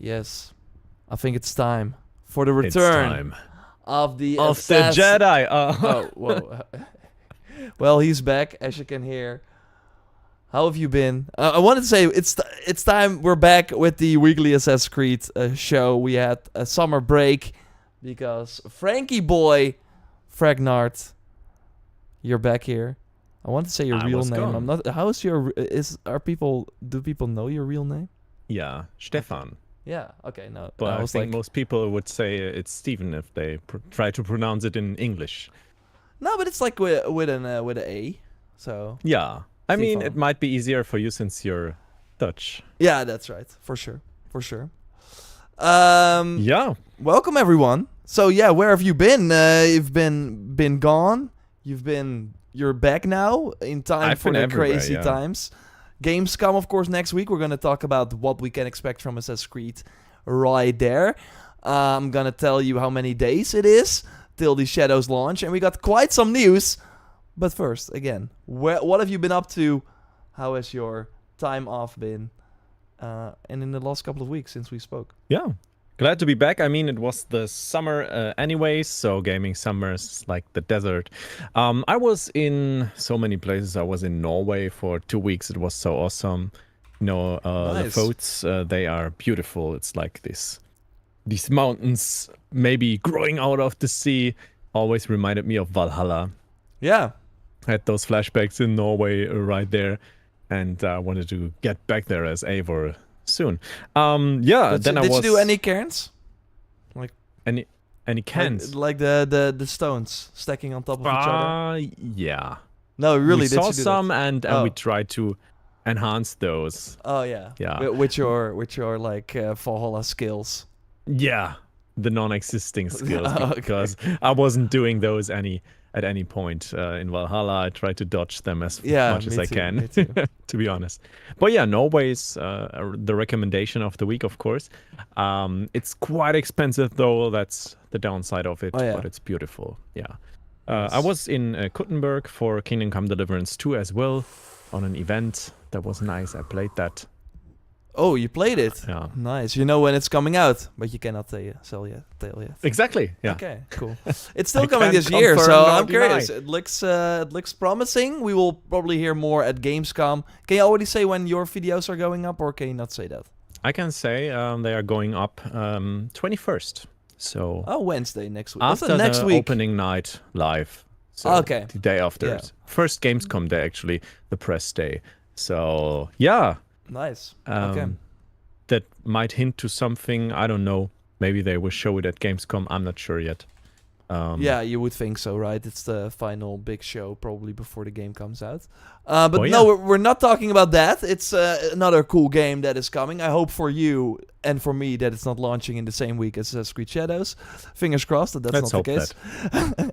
Yes, I think it's time for the return of the Jedi. Oh, whoa. Well, he's back, as you can hear. How have you been? I wanted to say it's time we're back with the weekly Assassin's Creed show. We had a summer break because Frankie boy, Fragnard, you're back here. I want to say your real name. Gone. I'm not. How is your? Do people know your real name? Yeah, Stefan. Yeah. Okay. No. But I think most people would say it's Stephen if they try to pronounce it in English. No, but it's like with an A. So. Yeah. I mean, it might be easier for you since you're Dutch. Yeah, that's right. For sure. Yeah. Welcome everyone. So yeah, where have you been? You've been gone. You're back now in time for the crazy times. Gamescom, of course, next week. We're gonna talk about what we can expect from Assassin's Creed right there. I'm gonna tell you how many days it is till the Shadows launch, and we got quite some news. But first, again, what have you been up to? How has your time off been? And in the last couple of weeks since we spoke. Yeah. Glad to be back. I mean, it was the summer anyways, so gaming summer is like the desert. I was in so many places. I was in Norway for 2 weeks. It was so awesome. You know, Nice. the Foats, they are beautiful. It's like these mountains maybe growing out of the sea. Always reminded me of Valhalla. Yeah. I had those flashbacks in Norway right there, and I wanted to get back there as Eivor soon. Yeah. Did you do any cairns? Like any cans? Like the stones stacking on top of each other? Yeah. No, really. We did saw you do some, that? and we tried to enhance those. Oh yeah. Yeah. With your like Valhalla skills. Yeah, the non-existing skills Okay. because I wasn't doing those at any point in Valhalla. I try to dodge them as much as I can, me too. to be honest. But yeah, Norway's the recommendation of the week, of course. It's quite expensive though. That's the downside of it, Oh, yeah. but it's beautiful. Yeah. Nice. I was in Kuttenberg for Kingdom Come Deliverance 2 as well on an event. That was nice. I played that. Oh, you played it. Yeah. Nice. You know when it's coming out, but you cannot tell yet. Exactly. Yeah. Okay, cool. It's still I coming can't this year, confirm so nor I'm deny. curious. It looks promising. We will probably hear more at Gamescom. Can you already say when your videos are going up, or can you not say that? I can say they are going up 21st. So Wednesday next week. after Next the week. opening night live. So Okay. the day after. Yeah. First Gamescom day, actually, the press day. So yeah, Nice. Okay. that might hint to something. I don't know. Maybe they will show it at Gamescom. I'm not sure yet. Yeah, you would think so, right? It's the final big show, probably before the game comes out. But Oh, no, yeah. we're not talking about that. It's another cool game that is coming. I hope for you and for me that it's not launching in the same week as Assassin's Creed Shadows. Fingers crossed that that's Let's not the hope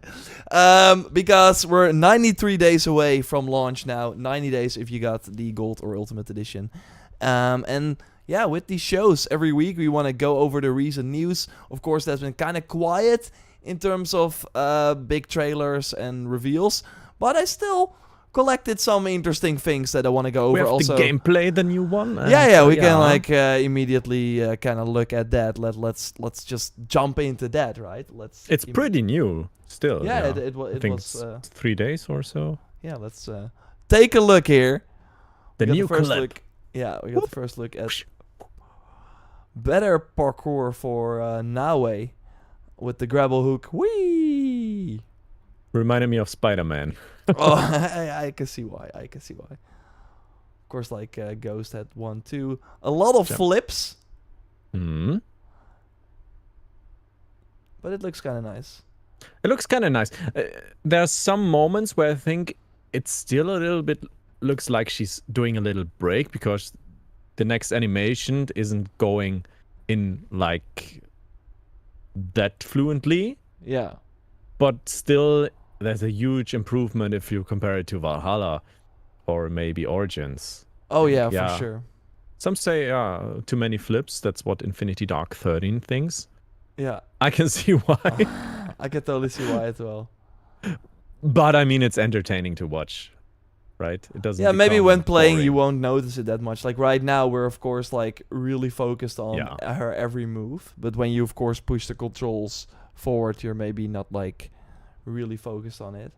case. Because we're 93 days away from launch now. 90 days if you got the Gold or Ultimate Edition. And yeah, with these shows every week, we want to go over the recent news. Of course, that's been kind of quiet in terms of big trailers and reveals, but I still collected some interesting things that I want to go over. We have also, the gameplay, the new one. we can like immediately kind of look at that. Let's just jump into that, right? It's pretty new still. Yeah, yeah. it I think was. it's 3 days or so. Yeah, let's take a look here. The We got new first clip. look. Yeah, we got the first look at better parkour for Naue with the grapple hook. Whee! Reminded me of Spider-Man. Oh, I can see why. Of course, like Ghost had 1, 2. A lot of flips, Hmm. but it looks kind of nice. It looks kind of nice. There's some moments where I think it's still a little bit looks like she's doing a little break because the next animation isn't going in like that fluently, Yeah. but still there's a huge improvement if you compare it to Valhalla or maybe Origins. Oh yeah, Yeah. for sure. Some say too many flips. That's what Infinity Dark 13 thinks. Yeah, I can see why. I can totally see why as well. But I mean, it's entertaining to watch. right? It doesn't. Yeah, maybe when playing boring. you won't notice it that much. Like right now, we're of course like really focused on her every move. But when you of course push the controls forward, you're maybe not like really focused on it.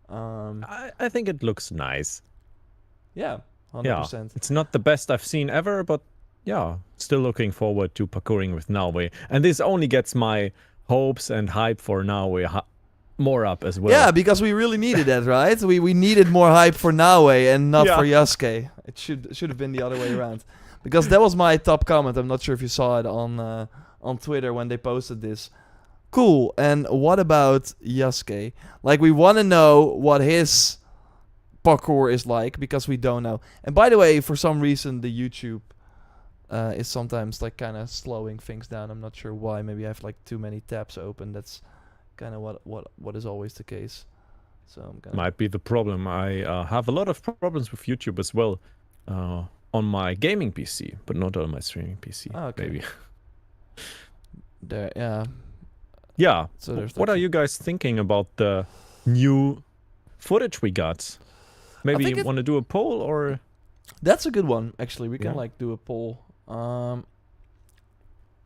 I think it looks nice. Yeah, 100%. It's not the best I've seen ever, but yeah, still looking forward to parkouring with Naue. And this only gets my hopes and hype for Naue more up as well. Yeah, because we really needed that, right? We needed more hype for Naue and not for Yasuke. It should have been the other way around. Because that was my top comment. I'm not sure if you saw it on Twitter when they posted this. Cool. And what about Yasuke? Like, we want to know what his parkour is like, because we don't know. And by the way, for some reason, the YouTube is sometimes like kind of slowing things down. I'm not sure why. Maybe I have like too many tabs open. That's kind of what is always the case. So I'm gonna... Might be the problem. I have a lot of problems with YouTube as well on my gaming PC, but not on my streaming PC. Okay. Maybe. There, yeah. Yeah. So what are you guys thinking about the new footage we got? Maybe you want to do a poll, or... That's a good one, actually. We can like do a poll.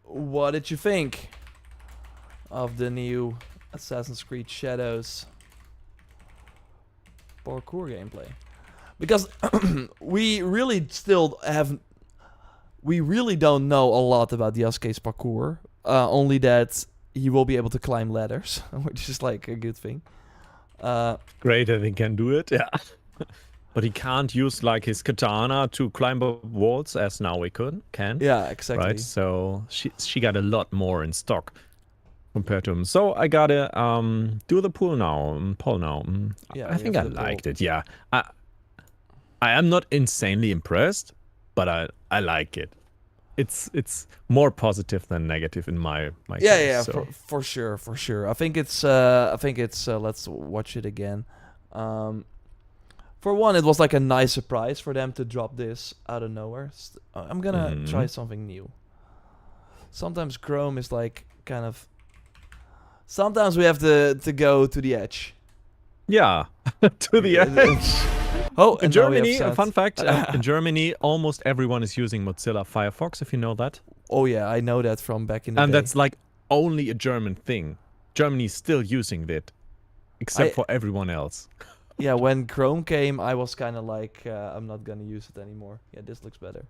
What did you think of the new Assassin's Creed Shadows parkour gameplay? Because we really don't know a lot about Yasuke's parkour. Only that he will be able to climb ladders, which is like a good thing. Great that he can do it, yeah. But he can't use like his katana to climb up walls as now we can. Yeah, exactly. Right, so she got a lot more in stock compared to him. So I gotta do the poll now. Yeah, I think I liked it. Yeah, I am not insanely impressed, but I like it. It's more positive than negative in my case. Yeah, so. for sure. I think it's let's watch it again. For one, it was like a nice surprise for them to drop this out of nowhere. I'm gonna try something new. Sometimes Chrome is like kind of... Sometimes we have to go to the edge. Yeah, to the edge. Oh, in Germany, a fun fact, in Germany, almost everyone is using Mozilla Firefox, if you know that. Oh yeah, I know that from back in the day. And that's like only a German thing. Germany's still using it, except for everyone else. Yeah, when Chrome came, I was kind of like, I'm not gonna use it anymore. Yeah, this looks better.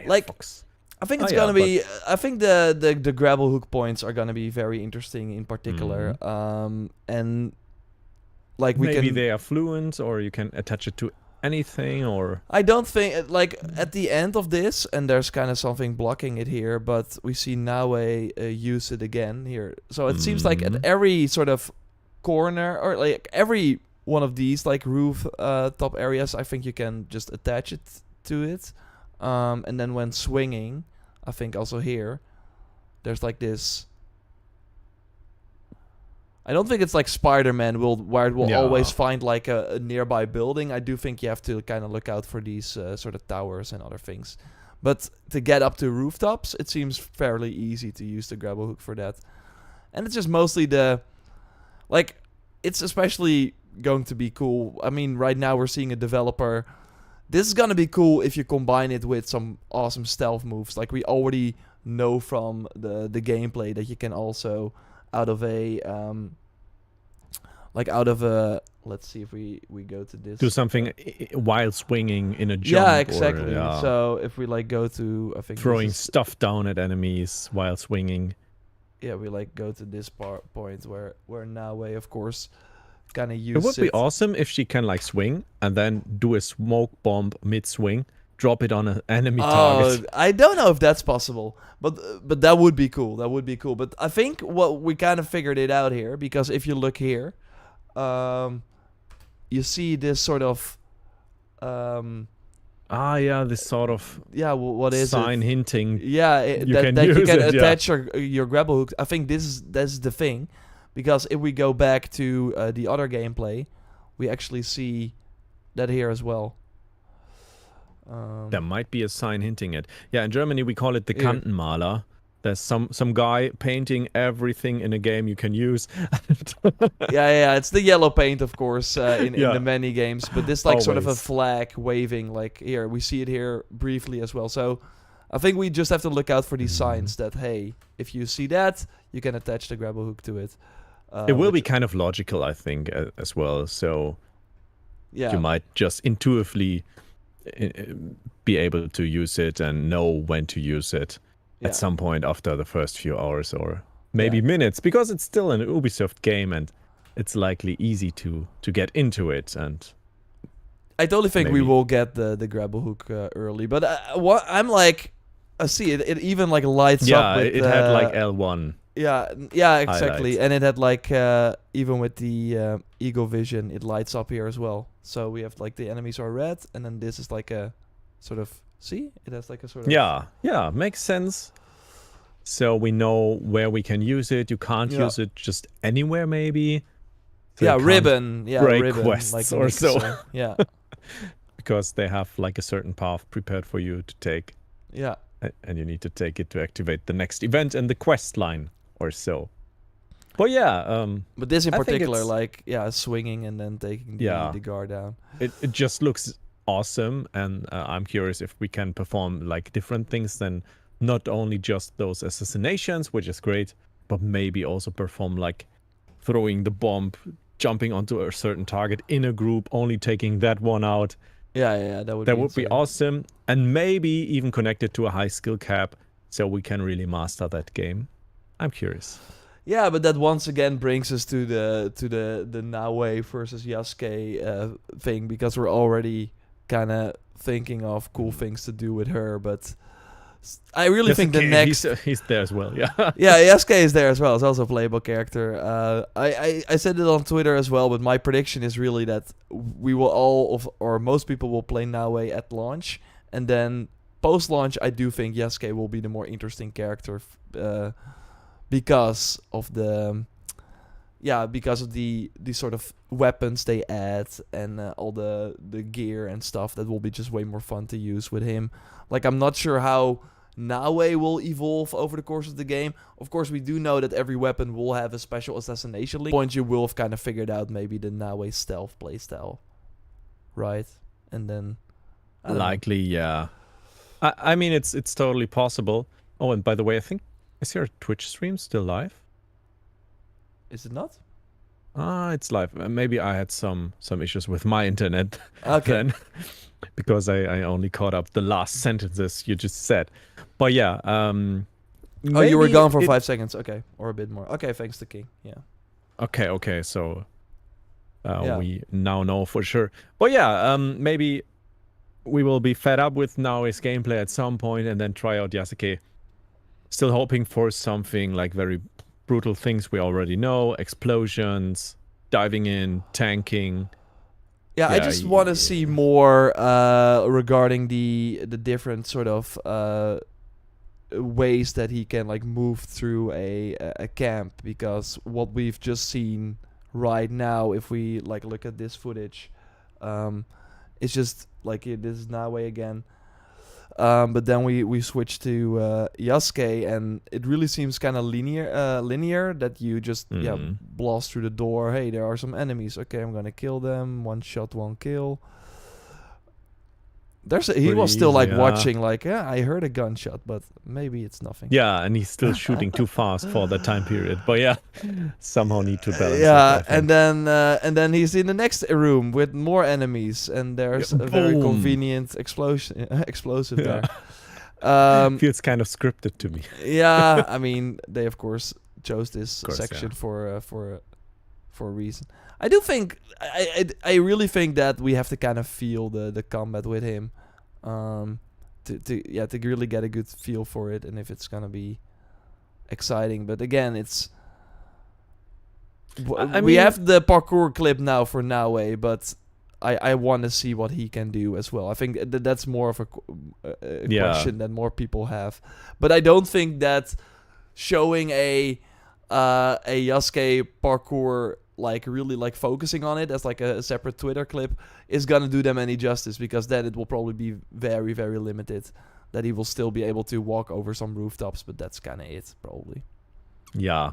Like, I think it's gonna be. I think the grapple hook points are gonna be very interesting in particular. And like maybe they are fluent, or you can attach it to anything, or I don't think like at the end of this, and there's kind of something blocking it here, but we see Naue use it again here. So it seems like at every sort of corner, or like every one of these like roof top areas, I think you can just attach it to it, and then when swinging, I think also here there's like this. I don't think it's like Spider-Man where it will always find like a nearby building. I do think you have to kind of look out for these sort of towers and other things. But to get up to rooftops, it seems fairly easy to use the grapple hook for that. And it's just mostly like, it's especially going to be cool. I mean, right now we're seeing a developer. This is going to be cool if you combine it with some awesome stealth moves. Like we already know from the gameplay that you can also, out of a, let's see if we go to this. Do something while swinging in a jump. Yeah, exactly. So if we like go to, I think throwing stuff down at enemies while swinging. Yeah, we like go to this point where Naue, of course, kind of use it. It would be awesome if she can like swing and then do a smoke bomb mid-swing, drop it on an enemy target. I don't know if that's possible, but that would be cool. That would be cool. But I think what we kind of figured it out here, because if you look here, you see this sort of this sort of what is sign hinting. Yeah, you can attach your grapple hook. I think that's the thing, because if we go back to the other gameplay, we actually see that here as well. There might be a sign hinting it. Yeah, in Germany we call it the Kantenmaler, There's some guy painting everything in a game you can use. yeah, it's the yellow paint, of course, in the many games. But this like sort of a flag waving, like here we see it here briefly as well. So I think we just have to look out for these signs that hey, if you see that, you can attach the grapple hook to it. It will be kind of logical, I think, as well. So you might just intuitively be able to use it and know when to use it. At some point after the first few hours or maybe minutes, because it's still an Ubisoft game and it's likely easy to get into it. And I totally think we will get the grapple hook early, but what I'm like, I see it even like lights up. With, it had like L1. Yeah, exactly, highlights. And it had like even with the Eagle Vision, it lights up here as well. So we have like the enemies are red, and then this is like a sort of. See, it has like a sort of... Yeah, makes sense. So we know where we can use it. You can't use it just anywhere, maybe. So ribbon. Yeah, break ribbon. quests like or so. Yeah. Because they have like a certain path prepared for you to take. Yeah. And you need to take it to activate the next event in the quest line or so. But but this in particular, like, swinging and then taking the guard down. It just looks... awesome, and I'm curious if we can perform like different things than not only just those assassinations, which is great, but maybe also perform like throwing the bomb, jumping onto a certain target in a group, only taking that one out. Yeah, that would be awesome, and maybe even connected to a high skill cap, so we can really master that game. I'm curious. Yeah, but that once again brings us to the Naue versus Yasuke thing, because we're already kind of thinking of cool things to do with her, but I really think the next... He's there as well, yeah. Yasuke is there as well. It's also a playable character. I said it on Twitter as well, but my prediction is really that we will or most people will play Naue at launch, and then post-launch, I do think Yasuke will be the more interesting character because of the... because of the sort of weapons they add and all the gear and stuff that will be just way more fun to use with him. Like, I'm not sure how Naue will evolve over the course of the game. Of course, we do know that every weapon will have a special assassination link. At point you will have kind of figured out maybe the Naue stealth playstyle, right? And then... Likely, yeah. I mean, it's totally possible. Oh, and by the way, I think... Is your Twitch stream still live? Is it not? It's live. Maybe I had some issues with my internet then, because I only caught up the last sentences you just said. But yeah, you were gone for 5 seconds. Okay, or a bit more. Okay, thanks to King. Yeah. Okay. So we now know for sure. But yeah, maybe we will be fed up with Naue's gameplay at some point and then try out Yasuke. Still hoping for something like very brutal things we already know, explosions, diving in, tanking. I just want to see more regarding the different sort of ways that he can like move through a camp, because what we've just seen right now, if we like look at this footage, it's just like this is Naue again. But then we switch to Yasuke, and it really seems kind of linear that you just blast through the door. Hey, there are some enemies. Okay, I'm gonna kill them. One shot, one kill. He was still like watching, like I heard a gunshot, but maybe it's nothing. Yeah, and he's still shooting too fast for that time period. But somehow need to balance. And then he's in the next room with more enemies, and there's a very convenient explosive there. Feels kind of scripted to me. Yeah, I mean they of course chose this section for a reason. I do think I really think that we have to kind of feel the combat with him, to really get a good feel for it, and if it's gonna be exciting. But again, we have the parkour clip now for Naue, but I want to see what he can do as well. I think that's more of a question that more people have, but I don't think that showing a Yasuke parkour like really like focusing on it as like a separate Twitter clip is gonna do them any justice, because then it will probably be very, very limited. That he will still be able to walk over some rooftops, but that's kind of it, probably. Yeah,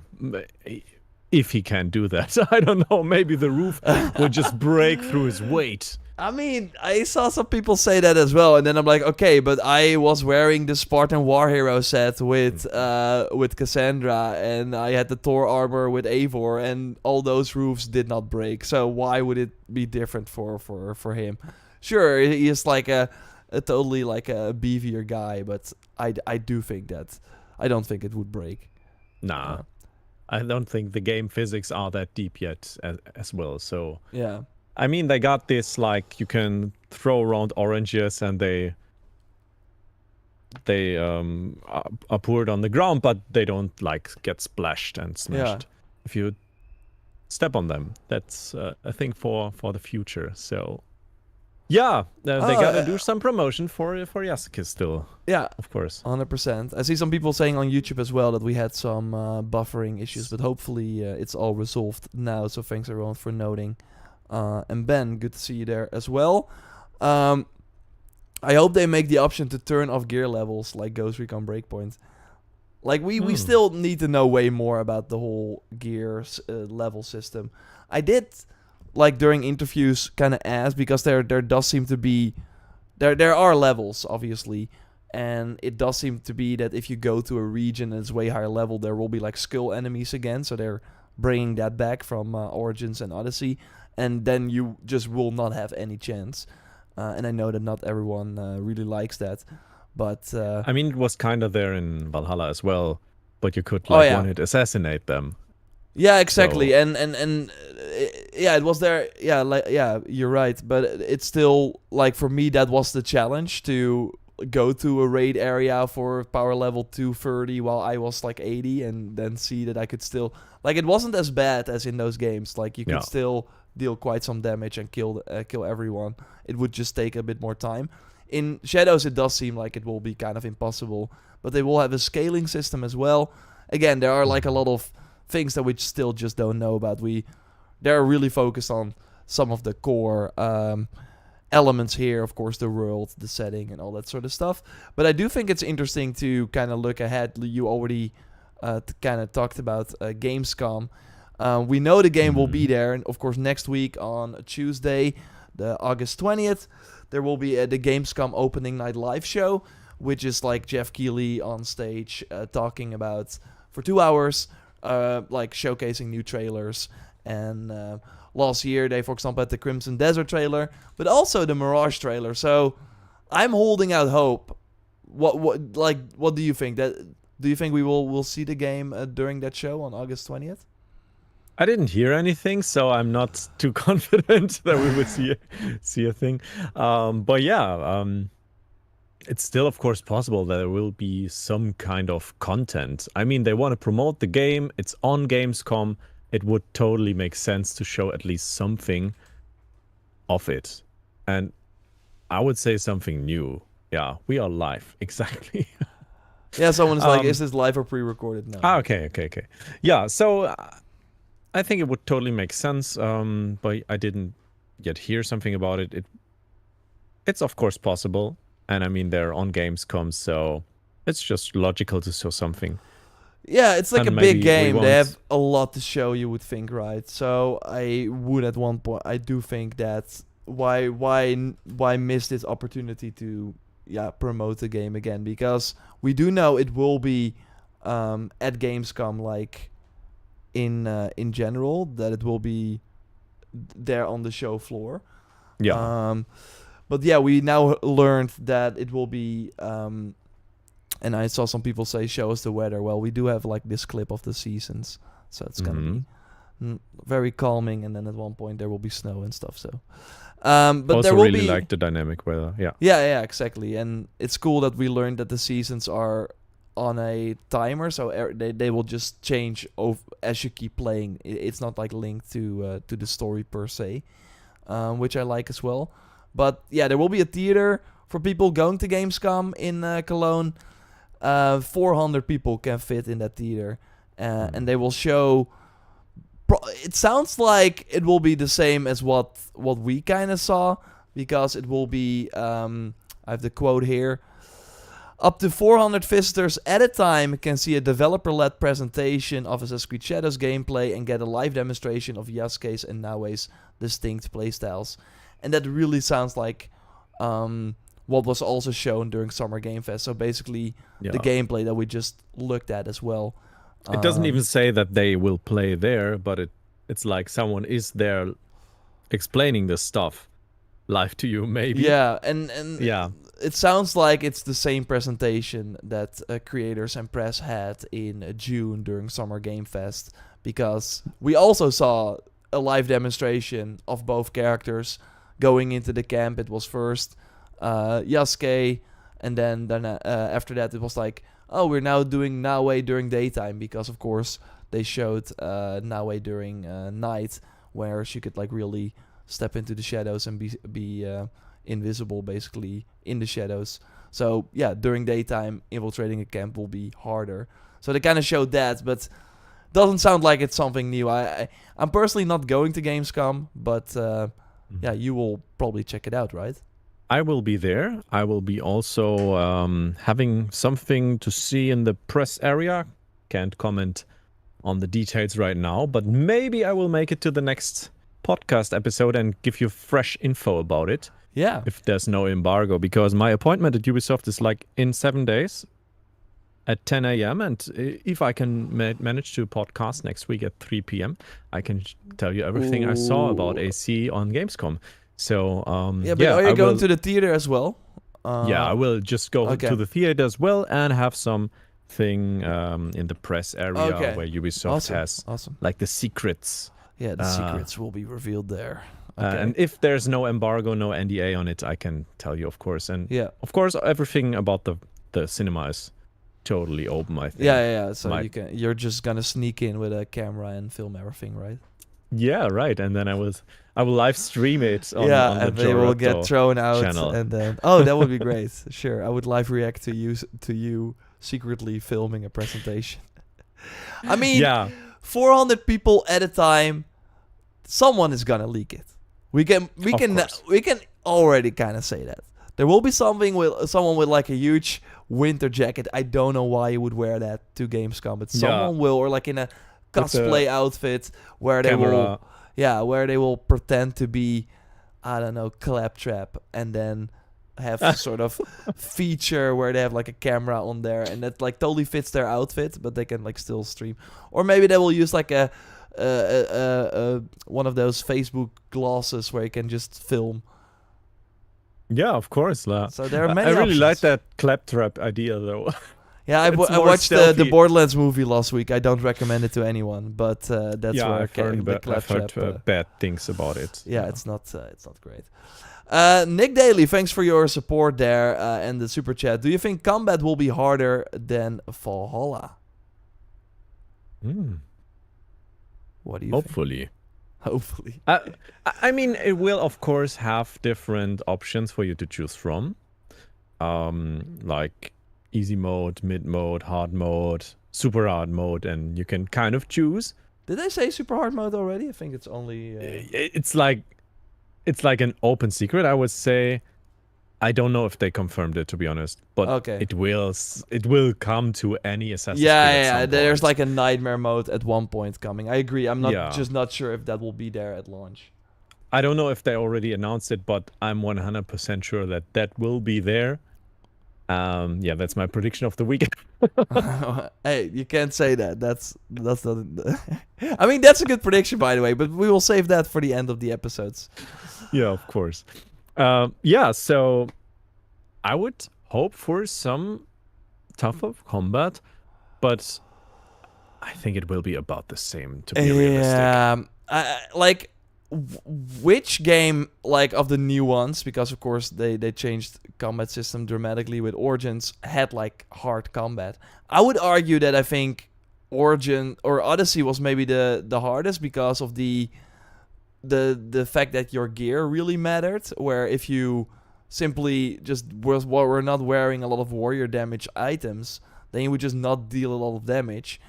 if he can do that. I don't know, maybe the roof will just break through his weight. I mean, I saw some people say that as well, and then I'm like, okay, but I was wearing the Spartan War Hero set with Cassandra, and I had the Thor armor with Eivor, and all those roofs did not break. So why would it be different for him? Sure, he is like a totally like a beefier guy, but I do think that I don't think it would break. Nah, I don't think the game physics are that deep yet as well. So yeah. I mean, they got this, like, you can throw around oranges and they are poured on the ground, but they don't, like, get splashed and smashed. If you step on them. That's a thing for the future. So, yeah, they gotta do some promotion for Yasuke still. Yeah. Of course. 100%. I see some people saying on YouTube as well that we had some buffering issues, but hopefully it's all resolved now, so thanks everyone for noting. And Ben, good to see you there as well. I hope they make the option to turn off gear levels like Ghost Recon Breakpoint. Like, we still need to know way more about the whole gears level system. I did, like, during interviews kind of ask, because there does seem to be... There are levels, obviously, and it does seem to be that if you go to a region that's way higher level, there will be, like, skull enemies again, so they're bringing that back from Origins and Odyssey. And then you just will not have any chance. And I know that not everyone really likes that. But I mean, it was kind of there in Valhalla as well. But you could, like, one-hit assassinate them. Yeah, exactly. So. And yeah, it was there. Yeah, you're right. But it's still, like, for me, that was the challenge, to go to a raid area for power level 230 while I was, like, 80. And then see that I could still... Like, it wasn't as bad as in those games. Like, you could still... deal quite some damage and kill everyone. It would just take a bit more time. In Shadows, it does seem like it will be kind of impossible, but they will have a scaling system as well. Again, there are like a lot of things that we still just don't know about. They're really focused on some of the core elements here, of course, the world, the setting, and all that sort of stuff. But I do think it's interesting to kind of look ahead. You already kind of talked about Gamescom. We know the game will be there, and of course next week on Tuesday, the August 20th, there will be the Gamescom opening night live show, which is like Jeff Keighley on stage talking about for 2 hours, like showcasing new trailers. And last year they, for example, had the Crimson Desert trailer, but also the Mirage trailer. So I'm holding out hope. What do you think? Do you think we'll see the game during that show on August 20th? I didn't hear anything, so I'm not too confident that we would see a thing. But yeah, it's still, of course, possible that there will be some kind of content. I mean, they want to promote the game. It's on Gamescom. It would totally make sense to show at least something of it. And I would say something new. Yeah, we are live. Exactly. Yeah, someone's like, is this live or pre-recorded now? Okay. Yeah, so... I think it would totally make sense, but I didn't yet hear something about it. It's of course possible, and I mean they're on Gamescom, so it's just logical to show something. Yeah, it's like a big game. They have a lot to show, you would think, right? So I would at one point, I do think that why miss this opportunity to promote the game again? Because we do know it will be at Gamescom, like. In general, that it will be there on the show floor. Yeah. But yeah, we now learned that it will be... and I saw some people say, show us the weather. Well, we do have like this clip of the seasons. So it's going to be very calming. And then at one point there will be snow and stuff. So, but also there will really like the dynamic weather. Yeah. Yeah, exactly. And it's cool that we learned that the seasons are... on a timer, so they will just change as you keep playing. It's not like linked to the story per se, which I like as well. But yeah, there will be a theater for people going to Gamescom in Cologne. 400 people can fit in that theater, and they will show it sounds like it will be the same as what we kind of saw, because it will be, I have the quote here, up to 400 visitors at a time can see a developer-led presentation of Assassin's Creed Shadows gameplay and get a live demonstration of Yasuke's and Naoe's distinct playstyles. And that really sounds like what was also shown during Summer Game Fest. So basically the gameplay that we just looked at as well. It doesn't even say that they will play there, but it's like someone is there explaining this stuff live to you, maybe. Yeah, and it sounds like it's the same presentation that creators and press had in June during Summer Game Fest, because we also saw a live demonstration of both characters going into the camp. It was first Yasuke, and then after that it was like, oh, we're now doing Naoe during daytime, because of course they showed Naoe during night, where she could like really step into the shadows and be invisible basically in the shadows. So yeah, during daytime infiltrating a camp will be harder. So they kind of showed that, but doesn't sound like it's something new. I'm personally not going to Gamescom, but yeah, you will probably check it out, right? I will be there. I will be also having something to see in the press area. Can't comment on the details right now, but maybe I will make it to the next podcast episode and give you fresh info about it. Yeah. If there's no embargo, because my appointment at Ubisoft is like in 7 days at 10 a.m. And if I can manage to podcast next week at 3 p.m., I can tell you everything I saw about AC on Gamescom. So, yeah, but are you going to the theater as well? Yeah, I will just go to the theater as well and have something in the press area where Ubisoft has like the secrets. Yeah, the secrets will be revealed there. And if there's no embargo, no NDA on it, I can tell you, of course. And of course, everything about the cinema is totally open, I think. Yeah. So you're just gonna sneak in with a camera and film everything, right? Yeah, right. And then I will live stream it on, on the and they will get thrown out channel. And then that would be great. Sure, I would live react to you secretly filming a presentation. I mean, 400 people at a time. Someone is gonna leak it. We can already kind of say that there will be someone with like a huge winter jacket. I don't know why you would wear that to Gamescom, but someone will, or like in a cosplay outfit where they will pretend to be, I don't know, Claptrap, and then have a sort of feature where they have like a camera on there, and that like totally fits their outfit, but they can like still stream. Or maybe they will use like a one of those Facebook glasses where you can just film. Yeah, of course. So there are many I really options. like that Claptrap idea, though. Yeah, I watched the Borderlands movie last week. I don't recommend it to anyone, but that's where I've heard bad things about it. Yeah, it's not great. Nick Daly, thanks for your support there and the super chat. Do you think combat will be harder than Valhalla? What do you think? Hopefully. I mean, it will, of course, have different options for you to choose from. Like easy mode, mid mode, hard mode, super hard mode, and you can kind of choose. Did they say super hard mode already? I think it's only... It's like an open secret, I would say. I don't know if they confirmed it, to be honest, but it will come to any Assassin's Creed. Yeah. There's like a nightmare mode at one point coming. I agree. I'm just not sure if that will be there at launch. I don't know if they already announced it, but I'm 100% sure that will be there. Yeah, that's my prediction of the week. Hey, you can't say that. That's not. I mean, that's a good prediction, by the way. But we will save that for the end of the episodes. Yeah, of course. So I would hope for some tougher combat, but I think it will be about the same, to be realistic. Like, which game, like, of the new ones, because of course they changed combat system dramatically with Origins, had like hard combat. I would argue that I think Origin or Odyssey was maybe the hardest because of the fact that your gear really mattered, where if you simply just were not wearing a lot of warrior damage items, then you would just not deal a lot of damage.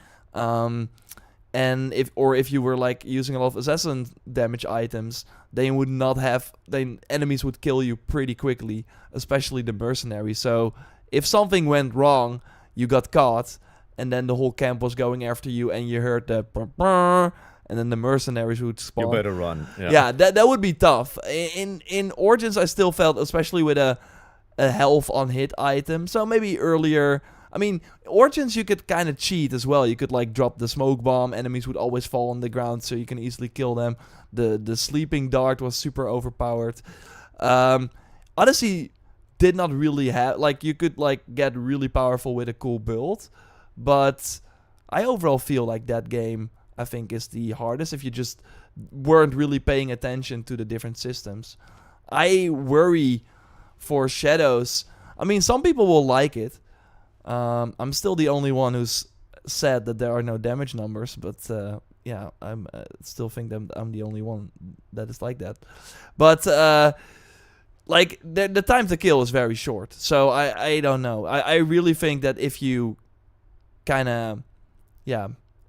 And if you were like using a lot of assassin damage items, then enemies would kill you pretty quickly, especially the mercenaries. So if something went wrong, you got caught, and then the whole camp was going after you, and you heard the brr, and then the mercenaries would spawn. You better run. Yeah, that would be tough. In Origins, I still felt, especially with a health on hit item. So maybe earlier. I mean, Origins you could kind of cheat as well. You could like drop the smoke bomb. Enemies would always fall on the ground, so you can easily kill them. The sleeping dart was super overpowered. Odyssey did not really have, like, you could like get really powerful with a cool build, but I overall feel like that game, I think, is the hardest if you just weren't really paying attention to the different systems. I worry for Shadows. I mean, some people will like it. I'm still the only one who's said that there are no damage numbers, but yeah, I'm still think that I'm the only one that is like that. But like the time to kill is very short, so I don't know. I really think that if you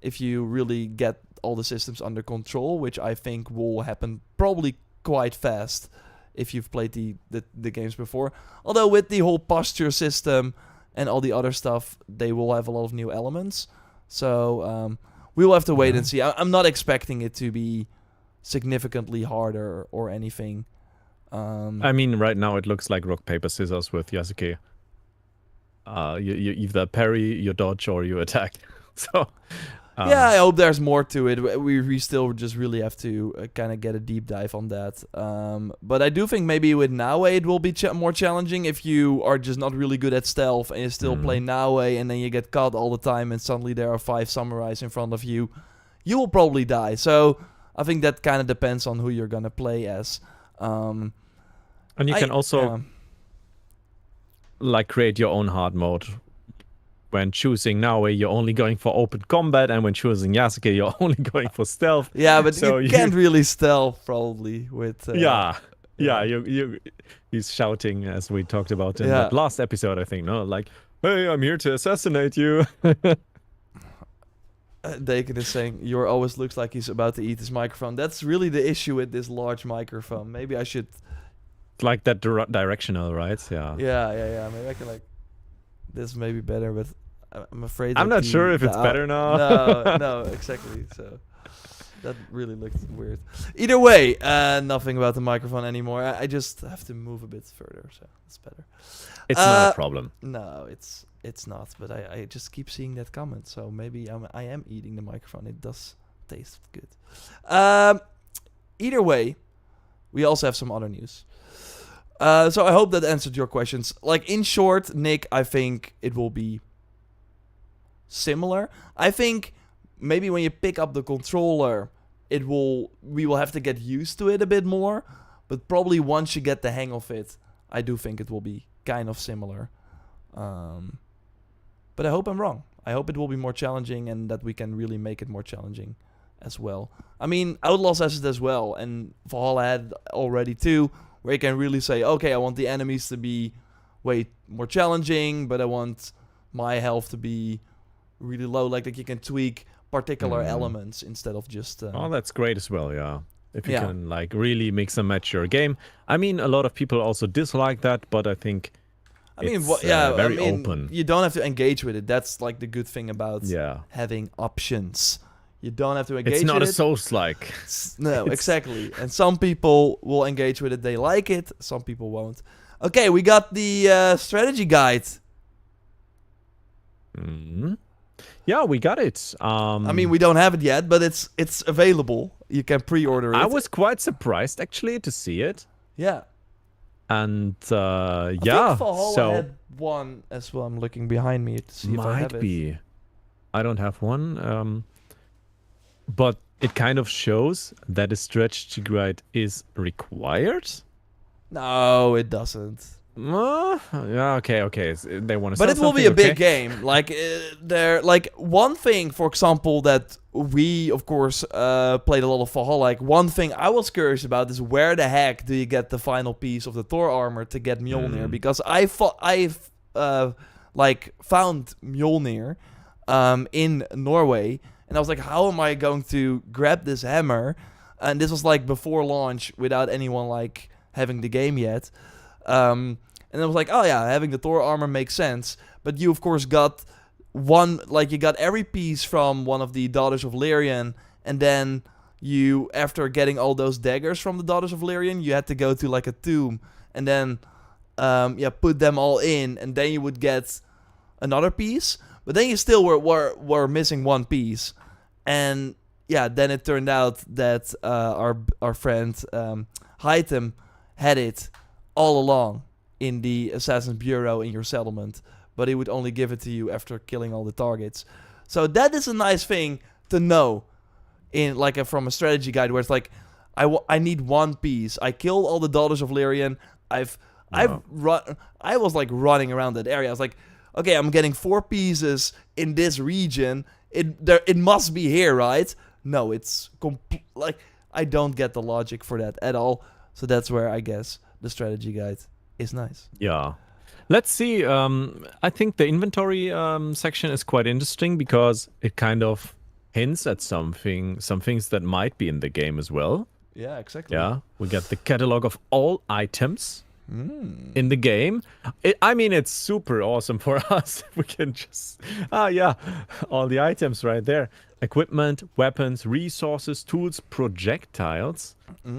if you really get all the systems under control, which I think will happen probably quite fast if you've played the games before. Although with the whole posture system and all the other stuff, they will have a lot of new elements. So we will have to wait and see. I'm not expecting it to be significantly harder or anything. I mean, right now it looks like rock, paper, scissors with Yasuke. You either parry, you dodge, or you attack. So yeah, I hope there's more to it. We still just really have to kind of get a deep dive on that. But I do think maybe with Naue it will be more challenging if you are just not really good at stealth and you still play Naue and then you get caught all the time and suddenly there are 5 samurais in front of you. You will probably die. So I think that kind of depends on who you're going to play as. And you can also like create your own hard mode. When choosing Naue, you're only going for open combat, and when choosing Yasuke, you're only going for stealth. Yeah, but so you can't really stealth probably with. He's shouting as we talked about in the last episode, I think. No, like, hey, I'm here to assassinate you. Dakin is saying, "Yor always looks like he's about to eat his microphone." That's really the issue with this large microphone. Maybe I should. Like that directional, right? Yeah. Yeah. Maybe I can like. This may be better, but I'm afraid. I'm not sure if it's better now. No, exactly. So that really looked weird. Either way, nothing about the microphone anymore. I just have to move a bit further, so it's better. It's not a problem. No, it's not. But I just keep seeing that comment, so maybe I am eating the microphone. It does taste good. Either way, we also have some other news. So I hope that answered your questions. Like, in short, Nick, I think it will be similar. I think maybe when you pick up the controller, we will have to get used to it a bit more. But probably once you get the hang of it, I do think it will be kind of similar. But I hope I'm wrong. I hope it will be more challenging and that we can really make it more challenging as well. I mean, Outlaws has it as well, and Valhalla had already too. Where you can really say, okay, I want the enemies to be way more challenging, but I want my health to be really low. Like you can tweak particular elements instead of just... oh, that's great as well, yeah. If you can like really mix and match your game. I mean, a lot of people also dislike that, but I think very open. You don't have to engage with it. That's like the good thing about having options. You don't have to engage with it. It's not a Souls-like. No, exactly. And some people will engage with it. They like it. Some people won't. Okay, we got the strategy guide. Yeah, we got it. I mean, we don't have it yet, but it's available. You can pre-order it. I was quite surprised, actually, to see it. Yeah. And, I think Valhalla had one as well. I'm looking behind me to see if I have it. Might be. I don't have one. But it kind of shows that a strategy guide is required. No, it doesn't. Yeah, okay. They want to. But it will be a big game. Like one thing, for example, that we of course played a lot of Valhalla. Like one thing I was curious about is where the heck do you get the final piece of the Thor armor to get Mjolnir? Because I've found Mjolnir in Norway. And I was like, how am I going to grab this hammer? And this was like before launch, without anyone like having the game yet. And I was like, oh yeah, having the Thor armor makes sense. But you of course got you got every piece from one of the Daughters of Lyrian, and then you, after getting all those daggers from the Daughters of Lyrian, you had to go to like a tomb and then put them all in, and then you would get another piece. But then you still were missing one piece. And yeah, then it turned out that our friend Hytem had it all along in the Assassin's Bureau in your settlement, but he would only give it to you after killing all the targets. So that is a nice thing to know in like from a strategy guide, where it's like, I need one piece. I killed all the Daughters of Lyrian. I was like running around that area. I was like, okay, I'm getting 4 pieces in this region. It must be here, right? No, it's like I don't get the logic for that at all. So that's where I guess the strategy guide is nice. Yeah. Let's see. I think the inventory section is quite interesting because it kind of hints at some things that might be in the game as well. Yeah, exactly. Yeah, we get the catalog of all items in the game. I mean, it's super awesome for us. We can just, all the items right there. Equipment, weapons, resources, tools, projectiles.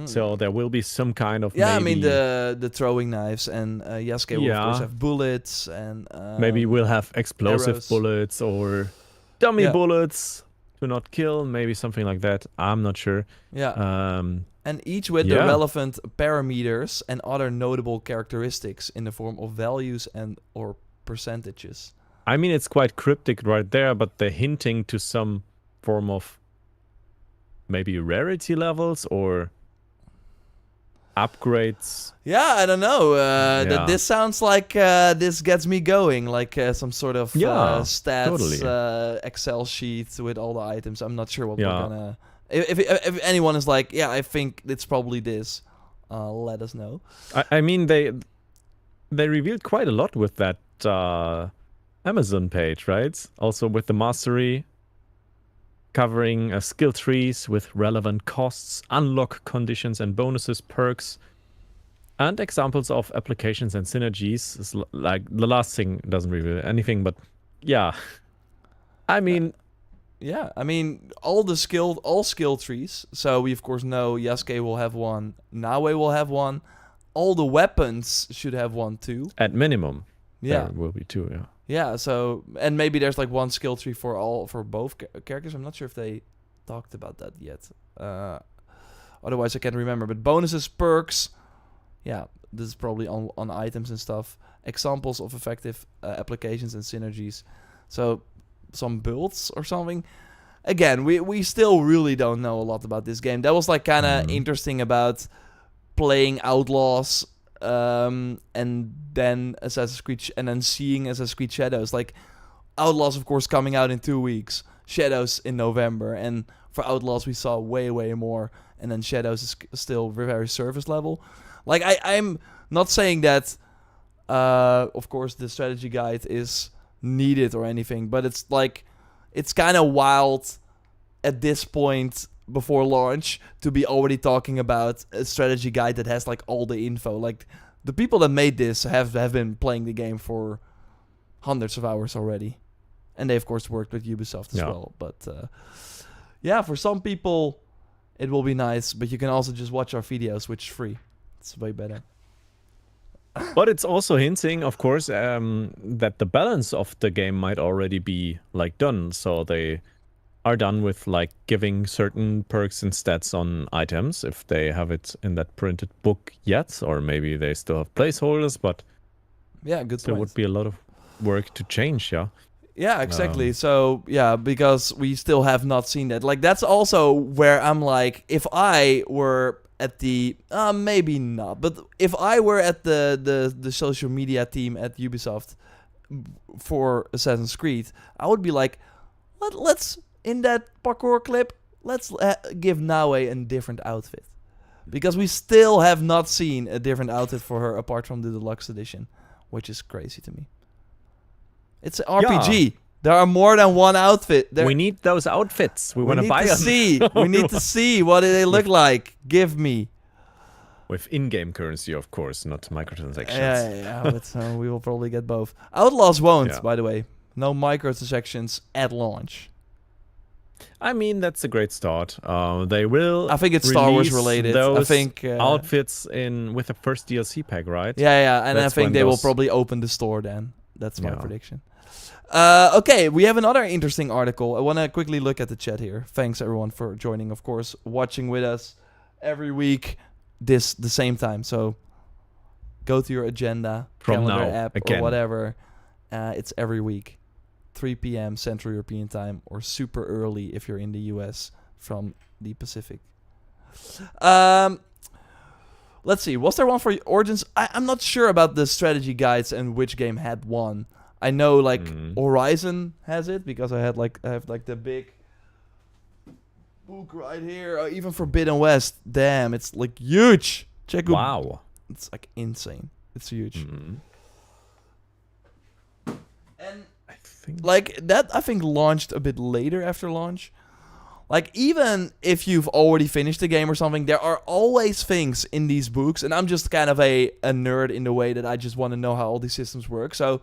So there will be some kind of I mean the throwing knives, and Yasuke will of course have bullets, and maybe we'll have explosive arrows. bullets or dummy bullets to not kill, maybe something like that. I'm not sure. And each with the relevant parameters and other notable characteristics in the form of values and or percentages. I mean, it's quite cryptic right there, but they're hinting to some form of maybe rarity levels or upgrades. Yeah, I don't know. This sounds like this gets me going, like some sort of stats Excel sheet with all the items. I'm not sure what we're gonna... If anyone is like, yeah, I think it's probably this, let us know. I mean, they revealed quite a lot with that Amazon page, right? Also with the mastery, covering skill trees with relevant costs, unlock conditions and bonuses, perks, and examples of applications and synergies. It's like the last thing doesn't reveal anything, but yeah. I mean... all skill trees. So we of course know Yasuke will have one, Naue will have one. All the weapons should have one too. At minimum. There will be 2, yeah. Yeah, so and maybe there's like one skill tree for both characters. I'm not sure if they talked about that yet. Otherwise I can't remember. But bonuses, perks, this is probably on items and stuff. Examples of effective applications and synergies. So some builds or something. Again, we still really don't know a lot about this game. That was like kind of interesting about playing Outlaws and then Assassin's Creed and then seeing Assassin's Creed Shadows. Like Outlaws of course coming out in 2 weeks, Shadows in November, and for Outlaws we saw way more, and then Shadows is still very surface level. Like I'm not saying that of course the strategy guide is needed or anything, but it's like it's kind of wild at this point before launch to be already talking about a strategy guide that has like all the info. Like the people that made this have been playing the game for hundreds of hours already, and they of course worked with Ubisoft as well. But for some people it will be nice, but you can also just watch our videos, which is free. It's way better. But it's also hinting, of course, that the balance of the game might already be like done. So they are done with like giving certain perks and stats on items if they have it in that printed book yet, or maybe they still have placeholders. But there would be a lot of work to change. Yeah, exactly. So because we still have not seen that. Like that's also where I'm like, if I were at the maybe not, but if I were at the social media team at Ubisoft for Assassin's Creed, I would be like, let's in that parkour clip, let's give Naue a different outfit, because we still have not seen a different outfit for her apart from the deluxe edition, which is crazy to me. It's an RPG. There are more than one outfit. We need those outfits. We want to buy them. We need to see what do they look like. Give me. With in-game currency, of course, not microtransactions. Yeah, but we will probably get both. Outlaws won't, by the way. No microtransactions at launch. I mean, that's a great start. They will. I think it's Star Wars related. Those I think outfits with the first DLC pack, right? Yeah, and that's I think they will probably open the store then. That's my prediction. Okay, we have another interesting article. I want to quickly look at the chat here. Thanks everyone for joining, of course, watching with us every week the same time. So go to your agenda, from calendar now, app, or whatever. It's every week, 3 p.m. Central European Time, or super early if you're in the US from the Pacific. Let's see. Was there one for Origins? I'm not sure about the strategy guides and which game had one. I know like Horizon has it because I have like the big book right here. Even Forbidden West, damn, it's like huge. Check out. Wow, it's like insane. It's huge. And I think like that, I think launched a bit later after launch. Like even if you've already finished the game or something, there are always things in these books, and I'm just kind of a nerd in the way that I just want to know how all these systems work. So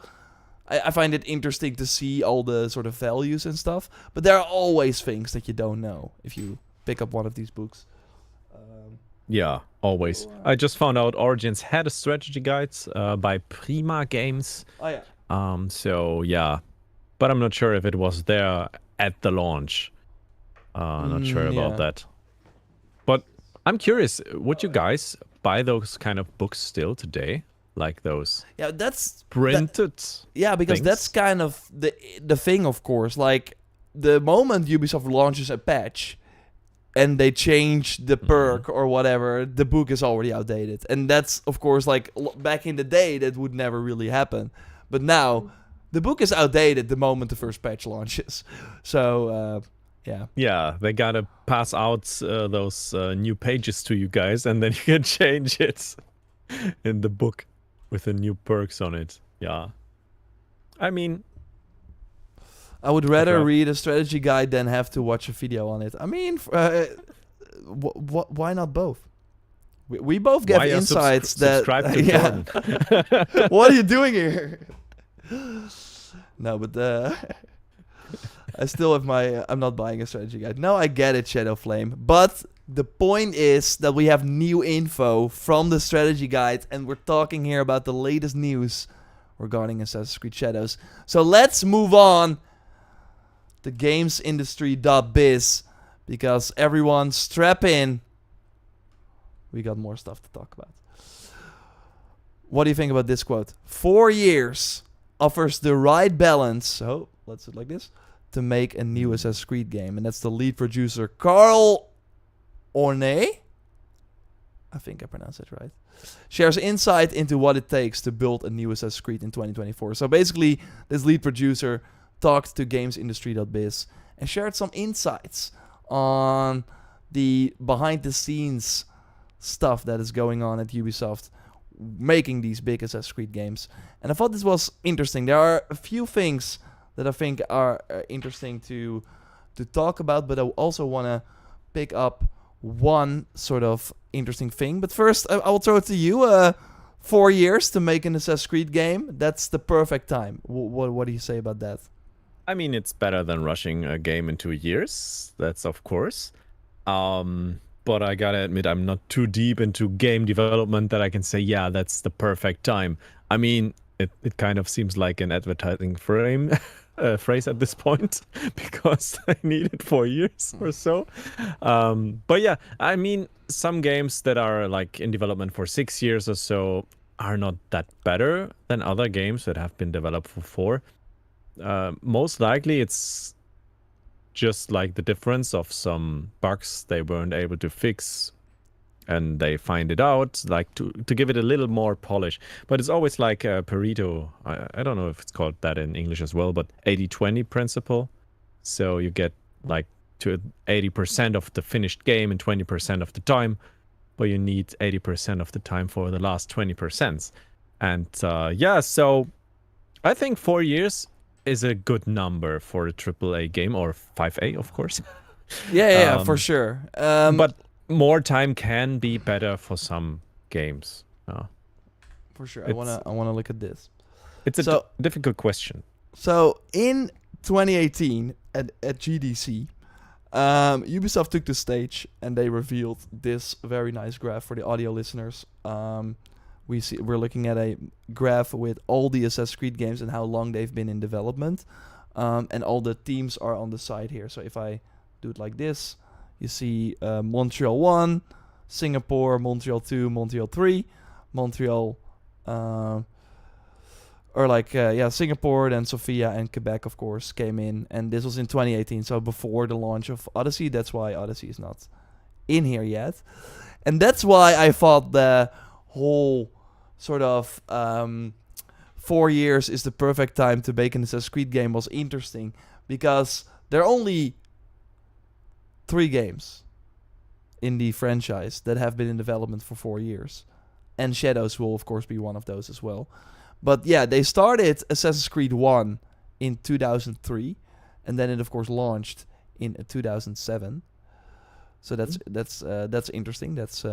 I find it interesting to see all the sort of values and stuff, but there are always things that you don't know if you pick up one of these books. Yeah, always. I just found out Origins had a strategy guides by Prima Games. Oh yeah. So yeah, but I'm not sure if it was there at the launch. Not sure about that. But I'm curious, would you guys buy those kind of books still today? Like those that's printed because things? That's kind of the thing, of course. Like the moment Ubisoft launches a patch and they change the perk or whatever, the book is already outdated. And that's, of course, like back in the day that would never really happen. But now the book is outdated the moment the first patch launches. So yeah, they gotta pass out those new pages to you guys, and then you can change it in the book with the new perks on it. Yeah, I mean, I would rather read a strategy guide than have to watch a video on it. I mean, why not both? We both get insights that. Subscribe to Jordan. What are you doing here? No, but I still have I'm not buying a strategy guide. No, I get it, Shadow Flame. But the point is that we have new info from the strategy guide, and we're talking here about the latest news regarding Assassin's Creed Shadows. So let's move on to gamesindustry.biz, because everyone strap in. We got more stuff to talk about. What do you think about this quote? 4 years offers the right balance. So let's do it like this. To make a new Assassin's Creed game. And that's the lead producer, Carl Ornay. I think I pronounced it right. Shares insight into what it takes to build a new Assassin's Creed in 2024. So basically, this lead producer talked to gamesindustry.biz and shared some insights on the behind-the-scenes stuff that is going on at Ubisoft making these big Assassin's Creed games. And I thought this was interesting. There are a few things that I think are interesting to talk about, but I also want to pick up one sort of interesting thing. But first, I will throw it to you. 4 years to make an Assassin's Creed game. That's the perfect time. What do you say about that? I mean, it's better than rushing a game in 2 years. That's of course. But I gotta admit, I'm not too deep into game development that I can say, yeah, that's the perfect time. I mean, it kind of seems like an advertising phrase at this point, because I needed 4 years or so. But yeah, I mean, some games that are like in development for 6 years or so are not that better than other games that have been developed for 4. Most likely it's just like the difference of some bugs they weren't able to fix, and they find it out, like to give it a little more polish. But it's always like a Pareto, I don't know if it's called that in English as well, but 80-20 principle. So you get like to 80% of the finished game in 20% of the time, but you need 80% of the time for the last 20%. And yeah, so I think 4 years is a good number for a AAA game, or 5A, of course. Yeah, for sure. But more time can be better for some games. For sure. I wanna look at this. It's a difficult question. So in 2018 at GDC, Ubisoft took the stage and they revealed this very nice graph for the audio listeners. We're looking at a graph with all the Assassin's Creed games and how long they've been in development, and all the teams are on the side here. So if I do it like this, you see Montreal 1, Singapore, Montreal 2, Montreal 3, Montreal, Singapore, then Sofia and Quebec, of course, came in. And this was in 2018, so before the launch of Odyssey. That's why Odyssey is not in here yet. And that's why I thought the whole sort of 4 years is the perfect time to make an Assassin's Creed game was interesting, because there are only 3 games in the franchise that have been in development for 4 years. And Shadows will, of course, be one of those as well. But yeah, they started Assassin's Creed 1 in 2003, and then it, of course, launched in 2007. So that's interesting. That's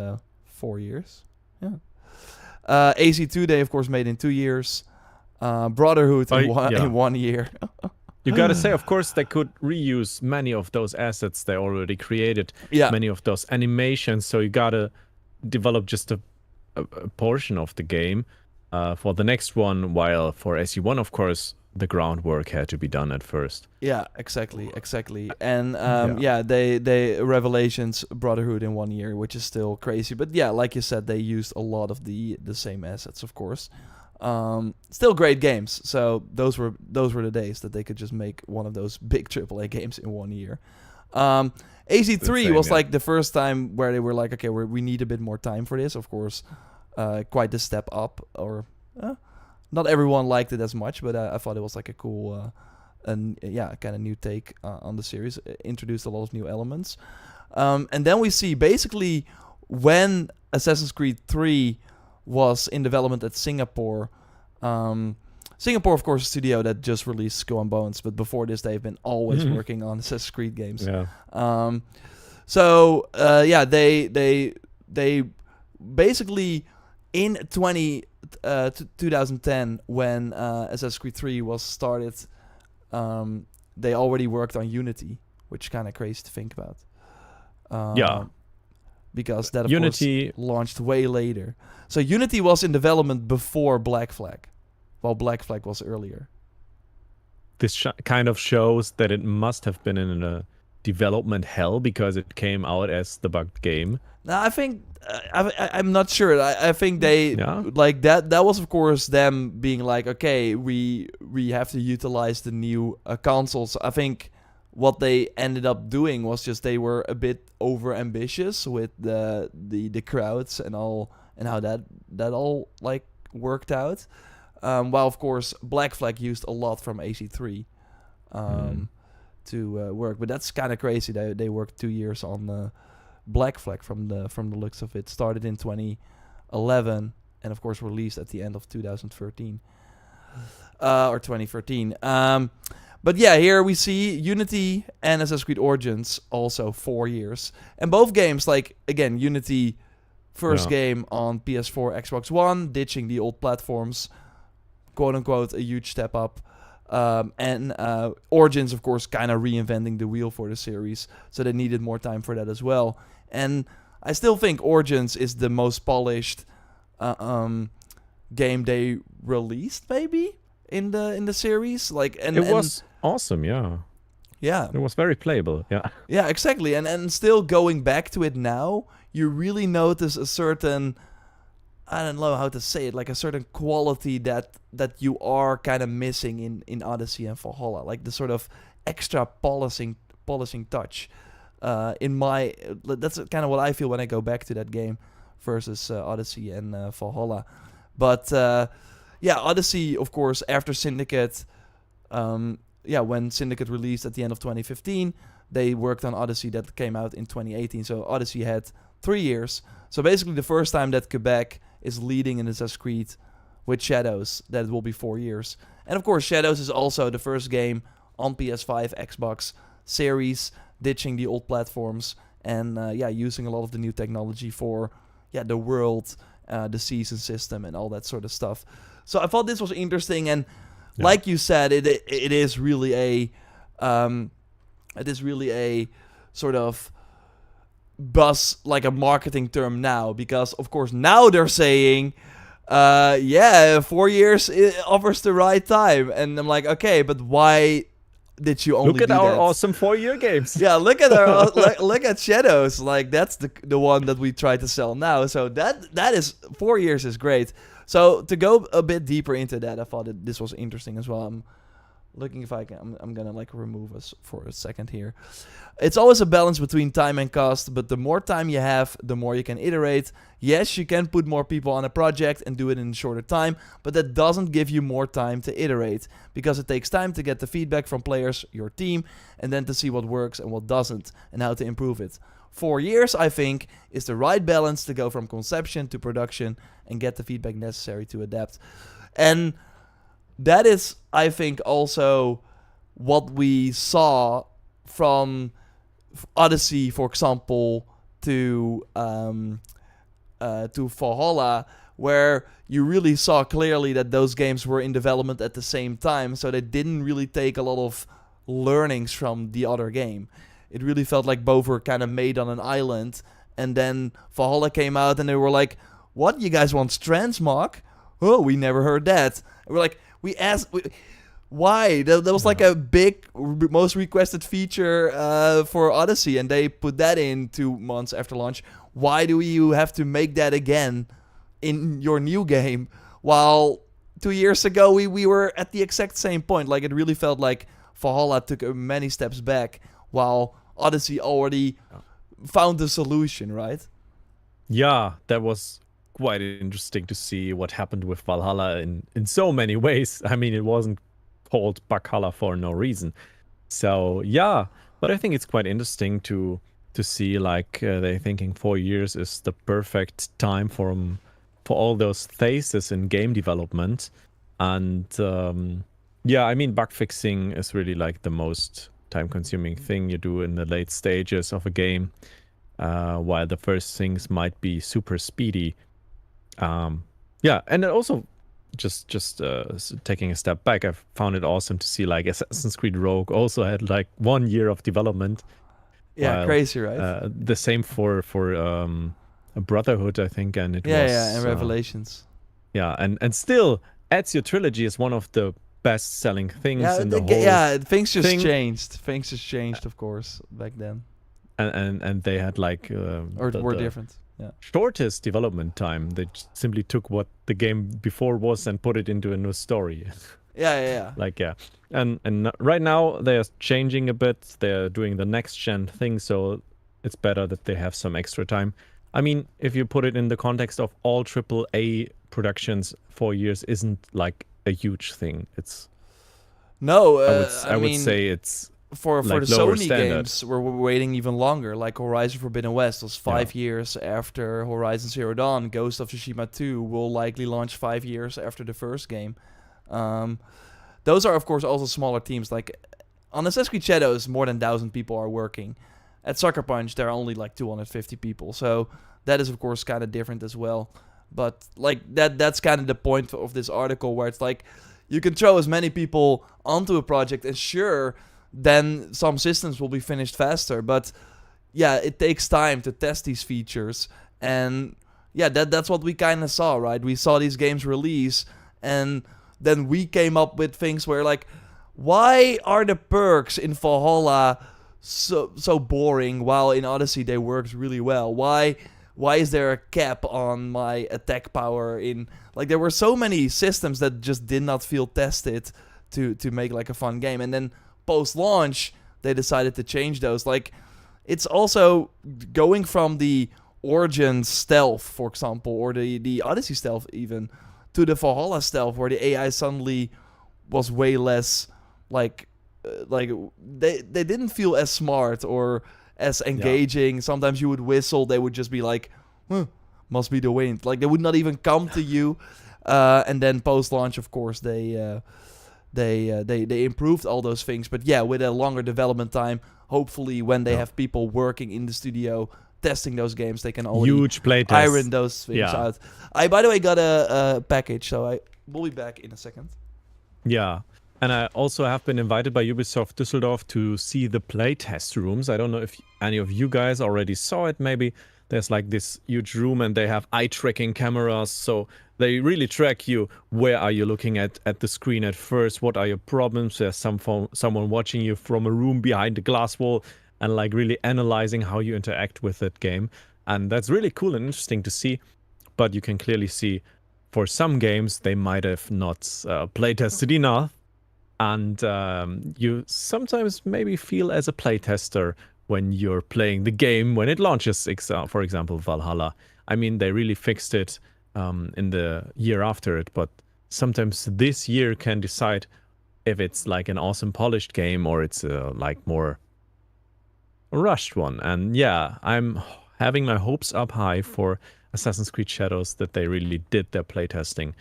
4 years. Yeah. AC2 they, of course, made in 2 years. Brotherhood in 1 year. You gotta say, of course, they could reuse many of those assets they already created, many of those animations, so you gotta develop just a portion of the game for the next one, while for SE1, of course, the groundwork had to be done at first. Yeah, exactly. And they Revelations, Brotherhood in 1 year, which is still crazy. But yeah, like you said, they used a lot of the same assets, of course. Still great games. So those were the days that they could just make one of those big AAA games in 1 year. AC3 was like the first time where they were like, okay, we need a bit more time for this. Of course, quite a step up. Or not everyone liked it as much, but I thought it was like a cool, kind of new take on the series. It introduced a lot of new elements. And then we see basically when Assassin's Creed 3 was in development at Singapore. Singapore, of course, a studio that just released Skull and Bones, but before this, they've been always working on Assassin's Creed games. Yeah. They basically in 2010, when Assassin's Creed 3 was started, they already worked on Unity, which is kind of crazy to think about. Because that, of Unity course, launched way later. So Unity was in development before Black Flag, while Black Flag was earlier. This kind of shows that it must have been in a development hell, because it came out as the bugged game. No, I think I'm not sure. I think they like that. That was, of course, them being like, okay, we have to utilize the new consoles. I think what they ended up doing was just they were a bit over ambitious with the crowds and all, and how that all like worked out. While, of course, Black Flag used a lot from AC3 to work, but that's kind of crazy. They worked 2 years on Black Flag from the looks of it. Started in 2011 and, of course, released at the end of 2013 or 2013. But yeah, here we see Unity and Assassin's Creed Origins also 4 years, and both games, like, again, Unity first game on PS4, Xbox One, ditching the old platforms, quote unquote, a huge step up. And Origins, of course, kind of reinventing the wheel for the series, so they needed more time for that as well. And I still think Origins is the most polished game they released, maybe in the series. Like, and it was awesome, yeah. It was very playable, yeah, exactly. And still going back to it now, you really notice a certain, I don't know how to say it, like a certain quality that you are kind of missing in Odyssey and Valhalla, like the sort of extra polishing touch. That's kind of what I feel when I go back to that game versus Odyssey and Valhalla. But Odyssey, of course, after Syndicate, when Syndicate released at the end of 2015, they worked on Odyssey that came out in 2018. So Odyssey had 3 years. So basically the first time that Quebec is leading in Assassin's Creed with Shadows that it will be 4 years. And of course, Shadows is also the first game on PS5, Xbox Series, ditching the old platforms and using a lot of the new technology for the world, the season system, and all that sort of stuff. So I thought this was interesting, and like you said, it is really a sort of buzz, like a marketing term now, because of course now they're saying 4 years offers the right time, and I'm like, okay, but why did you only look at do our that? awesome 4-year games? Yeah, look at our look at Shadows. Like, that's the one that we try to sell now. So that is 4 years is great. So to go a bit deeper into that, I thought that this was interesting as well. I'm looking if I can. I'm gonna like remove us for a second here. It's always a balance between time and cost, but the more time you have, the more you can iterate. Yes, you can put more people on a project and do it in a shorter time, but that doesn't give you more time to iterate, because it takes time to get the feedback from players, your team, and then to see what works and what doesn't, and how to improve it. 4 years, I think, is the right balance to go from conception to production and get the feedback necessary to adapt. And that is, I think, also what we saw from Odyssey, for example, to Valhalla, where you really saw clearly that those games were in development at the same time, so they didn't really take a lot of learnings from the other game. It really felt like both were kind of made on an island, and then Valhalla came out and they were like, what, you guys want transmog? Oh, we never heard that. And we're like, why? That was like a big, most requested feature for Odyssey, and they put that in 2 months after launch. Why do you have to make that again in your new game? While 2 years ago, we were at the exact same point. Like, it really felt like Valhalla took many steps back, while Odyssey already found the solution, right? Yeah, that was quite interesting to see what happened with Valhalla in so many ways. I mean, it wasn't called Valhalla for no reason. So yeah, but I think it's quite interesting to see like they're thinking 4 years is the perfect time for all those phases in game development. And I mean, bug fixing is really like the most time-consuming thing you do in the late stages of a game, while the first things might be super speedy. And then also just taking a step back, I found it awesome to see like Assassin's Creed Rogue also had like 1 year of development. Yeah, while, crazy, right? The same for Brotherhood, I think, and it was and Revelations. And still, Ezio Trilogy is one of the best-selling things in the whole. Yeah, things just changed. Things just changed, of course, back then. And they had like were different. Yeah. Shortest development time. They simply took what the game before was and put it into a new story. Yeah. And right now they're changing a bit. They're doing the next gen thing, so it's better that they have some extra time. I mean, if you put it in the context of all AAA productions, 4 years isn't like a huge thing. It's I would say it's for like the Sony standard games, we're waiting even longer. Like Horizon Forbidden West was 5 years after Horizon Zero Dawn. Ghost of Tsushima 2 will likely launch 5 years after the first game. Those are, of course, also smaller teams. Like on Assassin's Creed Shadows, more than 1,000 people are working. At Sucker Punch, there are only like 250 people. So that is, of course, kind of different as well. But like that's kind of the point of this article, where it's like you can throw as many people onto a project, and sure, then some systems will be finished faster. But yeah, it takes time to test these features. And yeah, that's what we kind of saw, right? We saw these games release, and then we came up with things where like, why are the perks in Valhalla so boring, while in Odyssey they worked really well? Why is there a cap on my attack power in... Like, there were so many systems that just did not feel tested to make, like, a fun game. And then, post-launch, they decided to change those. Like, it's also going from the Origin stealth, for example, or the Odyssey stealth even, to the Valhalla stealth, where the AI suddenly was way less, like they didn't feel as smart or as engaging. Sometimes you would whistle, they would just be like, must be the wind. Like, they would not even come to you. And then post-launch, of course, they improved all those things. But yeah, with a longer development time, hopefully when they have people working in the studio testing those games, they can already huge playtest. iron those things out. I, by the way, got a package, so I will be back in a second. Yeah. And I also have been invited by Ubisoft Düsseldorf to see the playtest rooms. I don't know if any of you guys already saw it. Maybe there's like this huge room and they have eye tracking cameras. So they really track you. Where are you looking at the screen at first? What are your problems? There's someone watching you from a room behind a glass wall and like really analyzing how you interact with that game. And that's really cool and interesting to see. But you can clearly see for some games, they might have not playtested enough. And you sometimes maybe feel as a playtester when you're playing the game when it launches, for example, Valhalla. I mean, they really fixed it in the year after it, but sometimes this year can decide if it's like an awesome polished game or it's like more a rushed one. And yeah, I'm having my hopes up high for Assassin's Creed Shadows that they really did their playtesting,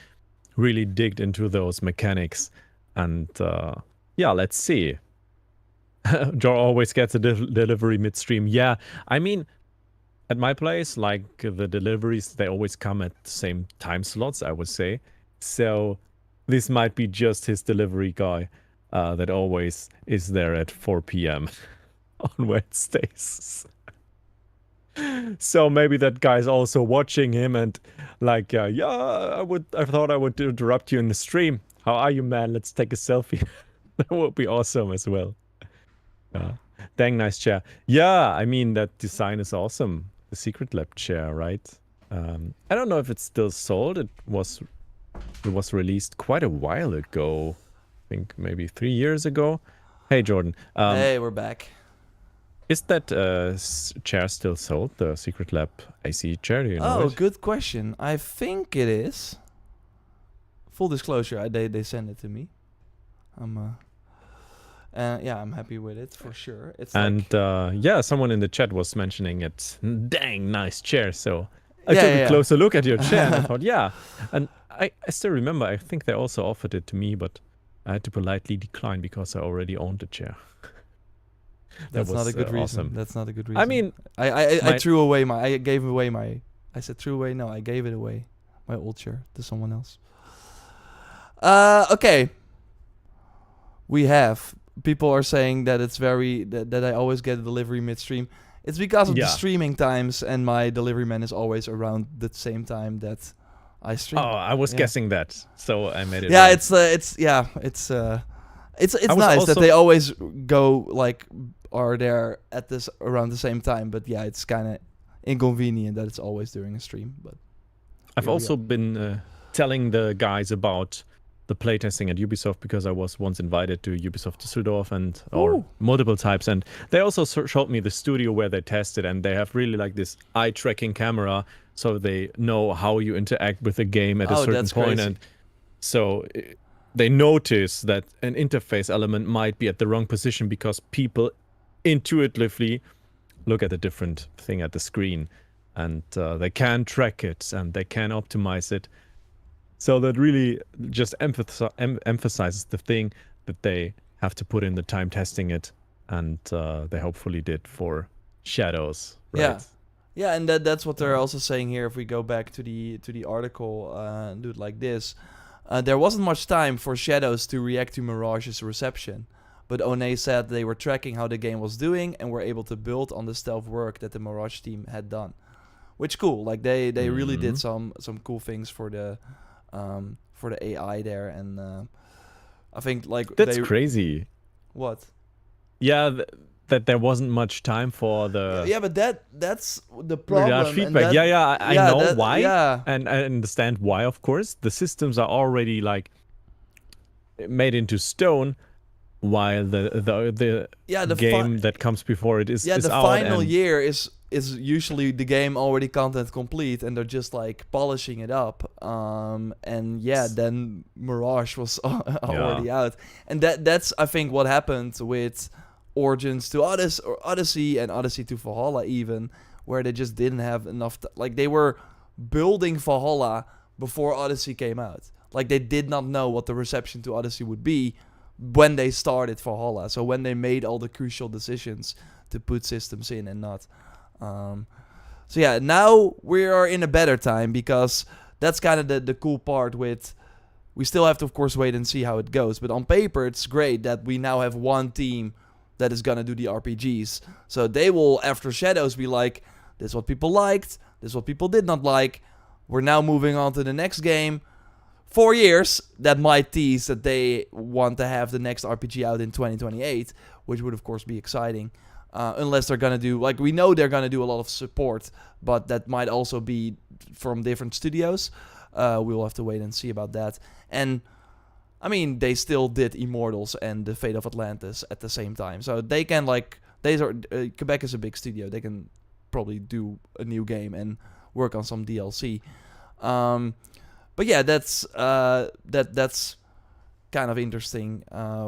really digged into those mechanics. And yeah, let's see. Jor always gets a delivery midstream. Yeah, I mean, at my place, like the deliveries, they always come at the same time slots, I would say. So this might be just his delivery guy that always is there at 4 p.m. on Wednesdays. So maybe that guy's also watching him and like, yeah, I thought I would interrupt you in the stream. How are you, man? Let's take a selfie. That would be awesome as well. Dang nice chair. Yeah, I mean, that design is awesome. The Secret Lab chair, right? I don't know if it's still sold. It was released quite a while ago. I think maybe 3 years ago. Hey, Jordan. Hey, we're back. Is that chair still sold? The Secret Lab AC chair? Do you know it? Good question. I think it is. Full disclosure, they sent it to me. Yeah, I'm happy with it for sure. It's yeah, someone in the chat was mentioning it. Dang, nice chair. So I took a closer look at your chair and I thought, yeah. And I still remember, I think they also offered it to me, but I had to politely decline because I already owned the chair. That's not a good reason. Awesome. That's not a good reason. I mean, I threw away I gave away my. I said threw away. No, I gave it away. My old chair to someone else. Okay. We have people are saying that it's that I always get a delivery midstream. It's because of the streaming times, and my delivery man is always around the same time that I stream. Oh, I was guessing that, so I made it. Yeah, right. it's nice that they always go like are there at this around the same time. But yeah, it's kind of inconvenient that it's always during a stream. But I've also been telling the guys about the playtesting at Ubisoft because I was once invited to Ubisoft Düsseldorf or multiple times, and they also showed me the studio where they tested, and they have really like this eye tracking camera, so they know how you interact with the game at a certain point, and so they notice that an interface element might be at the wrong position because people intuitively look at a different thing at the screen, and they can track it and they can optimize it. So that really just emphasizes the thing that they have to put in the time testing it, and they hopefully did for Shadows. Right? Yeah, and that's what they're also saying here. If we go back to the article, do it like this: there wasn't much time for Shadows to react to Mirage's reception, but One said they were tracking how the game was doing and were able to build on the stealth work that the Mirage team had done, which cool. Like they really did some cool things for the AI there, and I think like that's crazy. What? Yeah, that there wasn't much time for the but that's the problem. Feedback. I know why, and I understand why. Of course, the systems are already like made into stone, while the game that comes before it is the out, final year is usually the game already content complete, and they're just like polishing it up. Then Mirage was already out, and that's I think what happened with Origins to Odyssey and Odyssey to Valhalla even, where they just didn't have enough. Like they were building Valhalla before Odyssey came out. Like, they did not know what the reception to Odyssey would be when they started Valhalla. So when they made all the crucial decisions to put systems in and not. So yeah, now we are in a better time, because that's kind of the cool part with... We still have to, of course, wait and see how it goes. But on paper, it's great that we now have one team that is going to do the RPGs. So they will, after Shadows, be like, this is what people liked, this is what people did not like. We're now moving on to the next game. 4 years, that might tease that they want to have the next RPG out in 2028, which would, of course, be exciting. Unless they're going to do... Like, we know they're going to do a lot of support, but that might also be from different studios. We'll have to wait and see about that. And, I mean, they still did Immortals and The Fate of Atlantis at the same time. So they can, like... Quebec is a big studio. They can probably do a new game and work on some DLC. But yeah, that's kind of interesting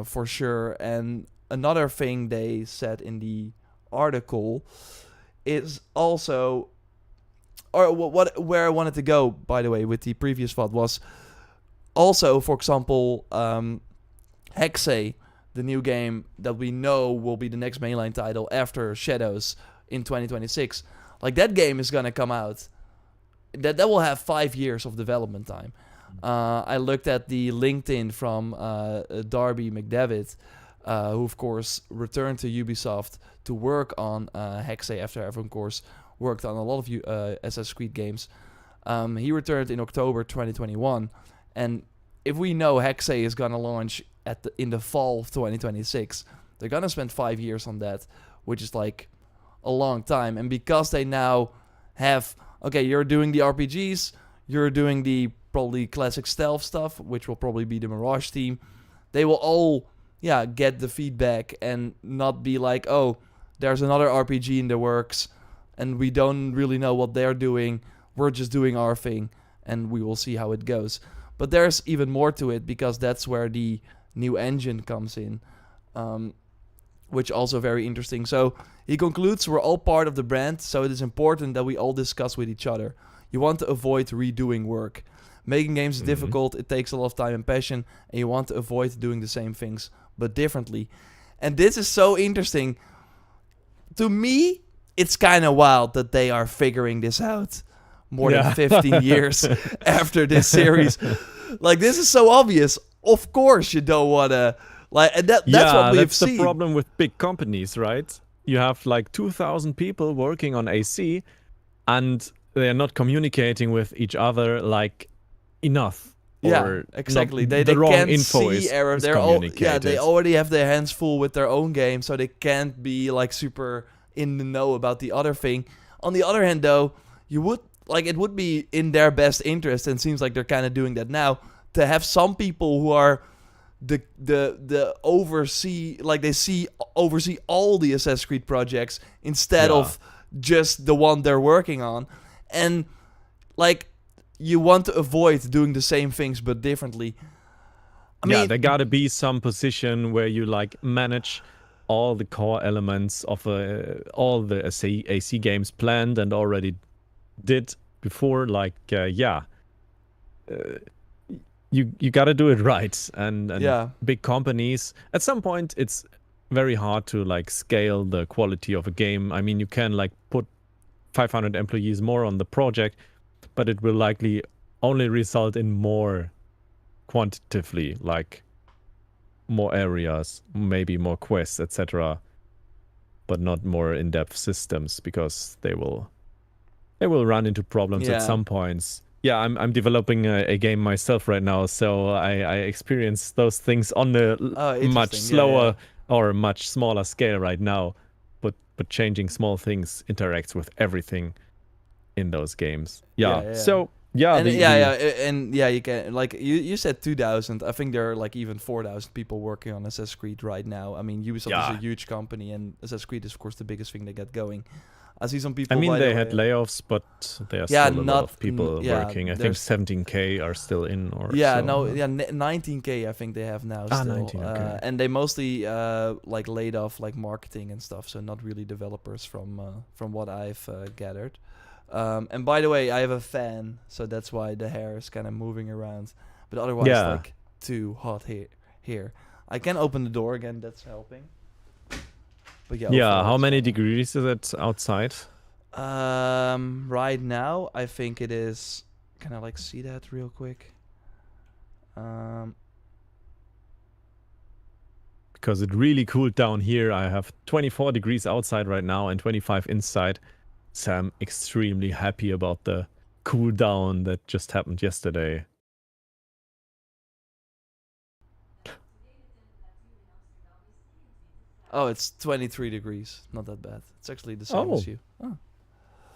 for sure. And another thing they said in the article is also, or where I wanted to go, by the way, with the previous thought was also, for example, Hexe, the new game that we know will be the next mainline title after Shadows in 2026. Like, that game is gonna come out. That will have 5 years of development time. I looked at the LinkedIn from Darby McDevitt, who of course returned to Ubisoft to work on Hexe after having, of course, worked on a lot of Assassin's Creed games. He returned in October 2021, and if we know Hexe is gonna launch in the fall of 2026, they're gonna spend 5 years on that, which is like a long time. And because they now have, okay, you're doing the RPGs, you're doing the probably classic stealth stuff, which will probably be the Mirage team, they will all, get the feedback and not be like, oh, there's another RPG in the works and we don't really know what they're doing, we're just doing our thing and we will see how it goes. But there's even more to it, because that's where the new engine comes in, which also very interesting. So he concludes, we're all part of the brand, so it is important that we all discuss with each other. You want to avoid redoing work. Making games is difficult, it takes a lot of time and passion, and you want to avoid doing the same things, but differently. And this is so interesting. To me, it's kind of wild that they are figuring this out more than 15 years after this series. Like, this is so obvious. Of course you don't want to... Like, and that's what we've seen. That's the problem with big companies, right? You have like 2,000 people working on AC, and they're not communicating with each other like enough. Yeah, exactly. They wrong can't info see is, errors. They already have their hands full with their own game, so they can't be like super in the know about the other thing. On the other hand, though, it would be in their best interest, and seems like they're kind of doing that now, to have some people who are the oversee, like they oversee all the Assassin's Creed projects instead of just the one they're working on. And like, you want to avoid doing the same things but differently. I mean, there gotta be some position where you like manage all the core elements of all the AC games planned and already did before. Like, you gotta do it right. And big companies, at some point, it's very hard to like scale the quality of a game. I mean, you can like put 500 employees more on the project, but it will likely only result in more quantitatively, like more areas, maybe more quests, etc., but not more in-depth systems, because they will run into problems at some points. Yeah, I'm developing a game myself right now, so I experience those things on a much slower or much smaller scale right now. But changing small things interacts with everything in those games. So you can, like you said 2,000. I think there are like even 4,000 people working on Assassin's Creed right now. I mean, Ubisoft is a huge company, and Assassin's Creed is of course the biggest thing they get going. I see some people. I mean, they had layoffs, but there are still a lot of people working. I think 17K are still in. 19K I think they have now still. 19, okay. And they mostly like laid off like marketing and stuff, so not really developers from what I've gathered. And by the way, I have a fan, so that's why the hair is kind of moving around. But otherwise, like, too hot here. I can open the door again, that's helping. But yeah, how many degrees is it outside? Right now, I think it is... Can I, like, see that real quick? Because it really cooled down here. I have 24 degrees outside right now and 25 inside. So I'm extremely happy about the cool down that just happened yesterday. Oh, it's 23 degrees. Not that bad. It's actually the same as you. Oh.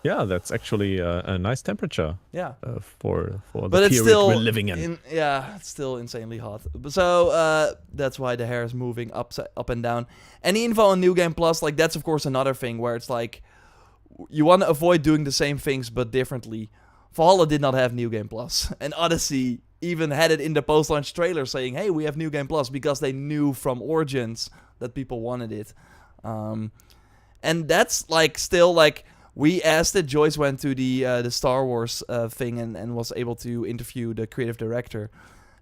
Yeah, that's actually a nice temperature. Yeah. For the period we're living in. Yeah, it's still insanely hot. So that's why the hair is moving up and down. Any info on New Game Plus, like that's of course another thing where it's like you want to avoid doing the same things but differently. Valhalla did not have New Game Plus, and Odyssey even had it in the post-launch trailer saying, "Hey, we have New Game Plus," because they knew from Origins that people wanted it. And that's like still like. We asked it. Joyce went to the Star Wars thing and was able to interview the creative director.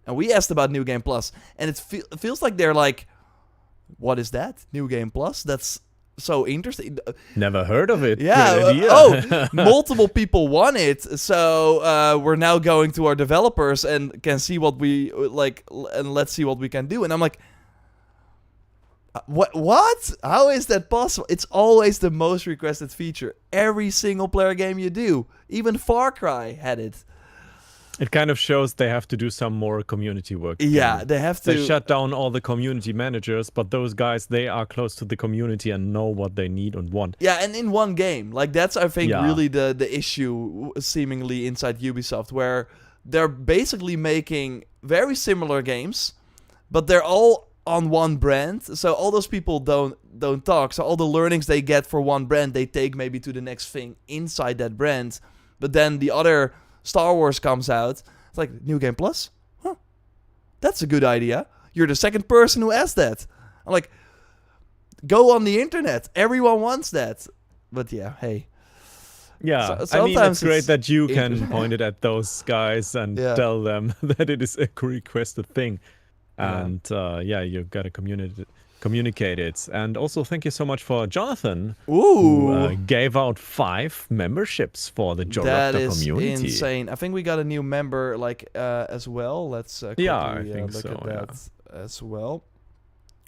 And we asked about New Game Plus. And it feels like they're like, what is that? New Game Plus? That's so interesting. Never heard of it. Yeah. Multiple people want it. So we're now going to our developers and can see what we like. And let's see what we can do. And I'm like, What? How is that possible? It's always the most requested feature. Every single player game you do. Even Far Cry had it. It kind of shows they have to do some more community work. Yeah, they have to. They shut down all the community managers, but those guys, they are close to the community and know what they need and want. Yeah, and in one game. Like, that's, I think, really the issue, seemingly, inside Ubisoft, where they're basically making very similar games, but they're all on one brand, so all those people don't talk. So all the learnings they get for one brand, they take maybe to the next thing inside that brand. But then the other Star Wars comes out. It's like, New Game Plus? Huh. That's a good idea. You're the second person who asked that. I'm like, go on the internet. Everyone wants that. But yeah, hey. Yeah, I mean, it's great that you can point it at those guys and tell them that it is a requested thing. And you gotta communicate it. And also thank you so much for Jonathan, who gave out 5 memberships for the JorRaptor community. That is insane. I think we got a new member as well. Let's quickly look at that as well.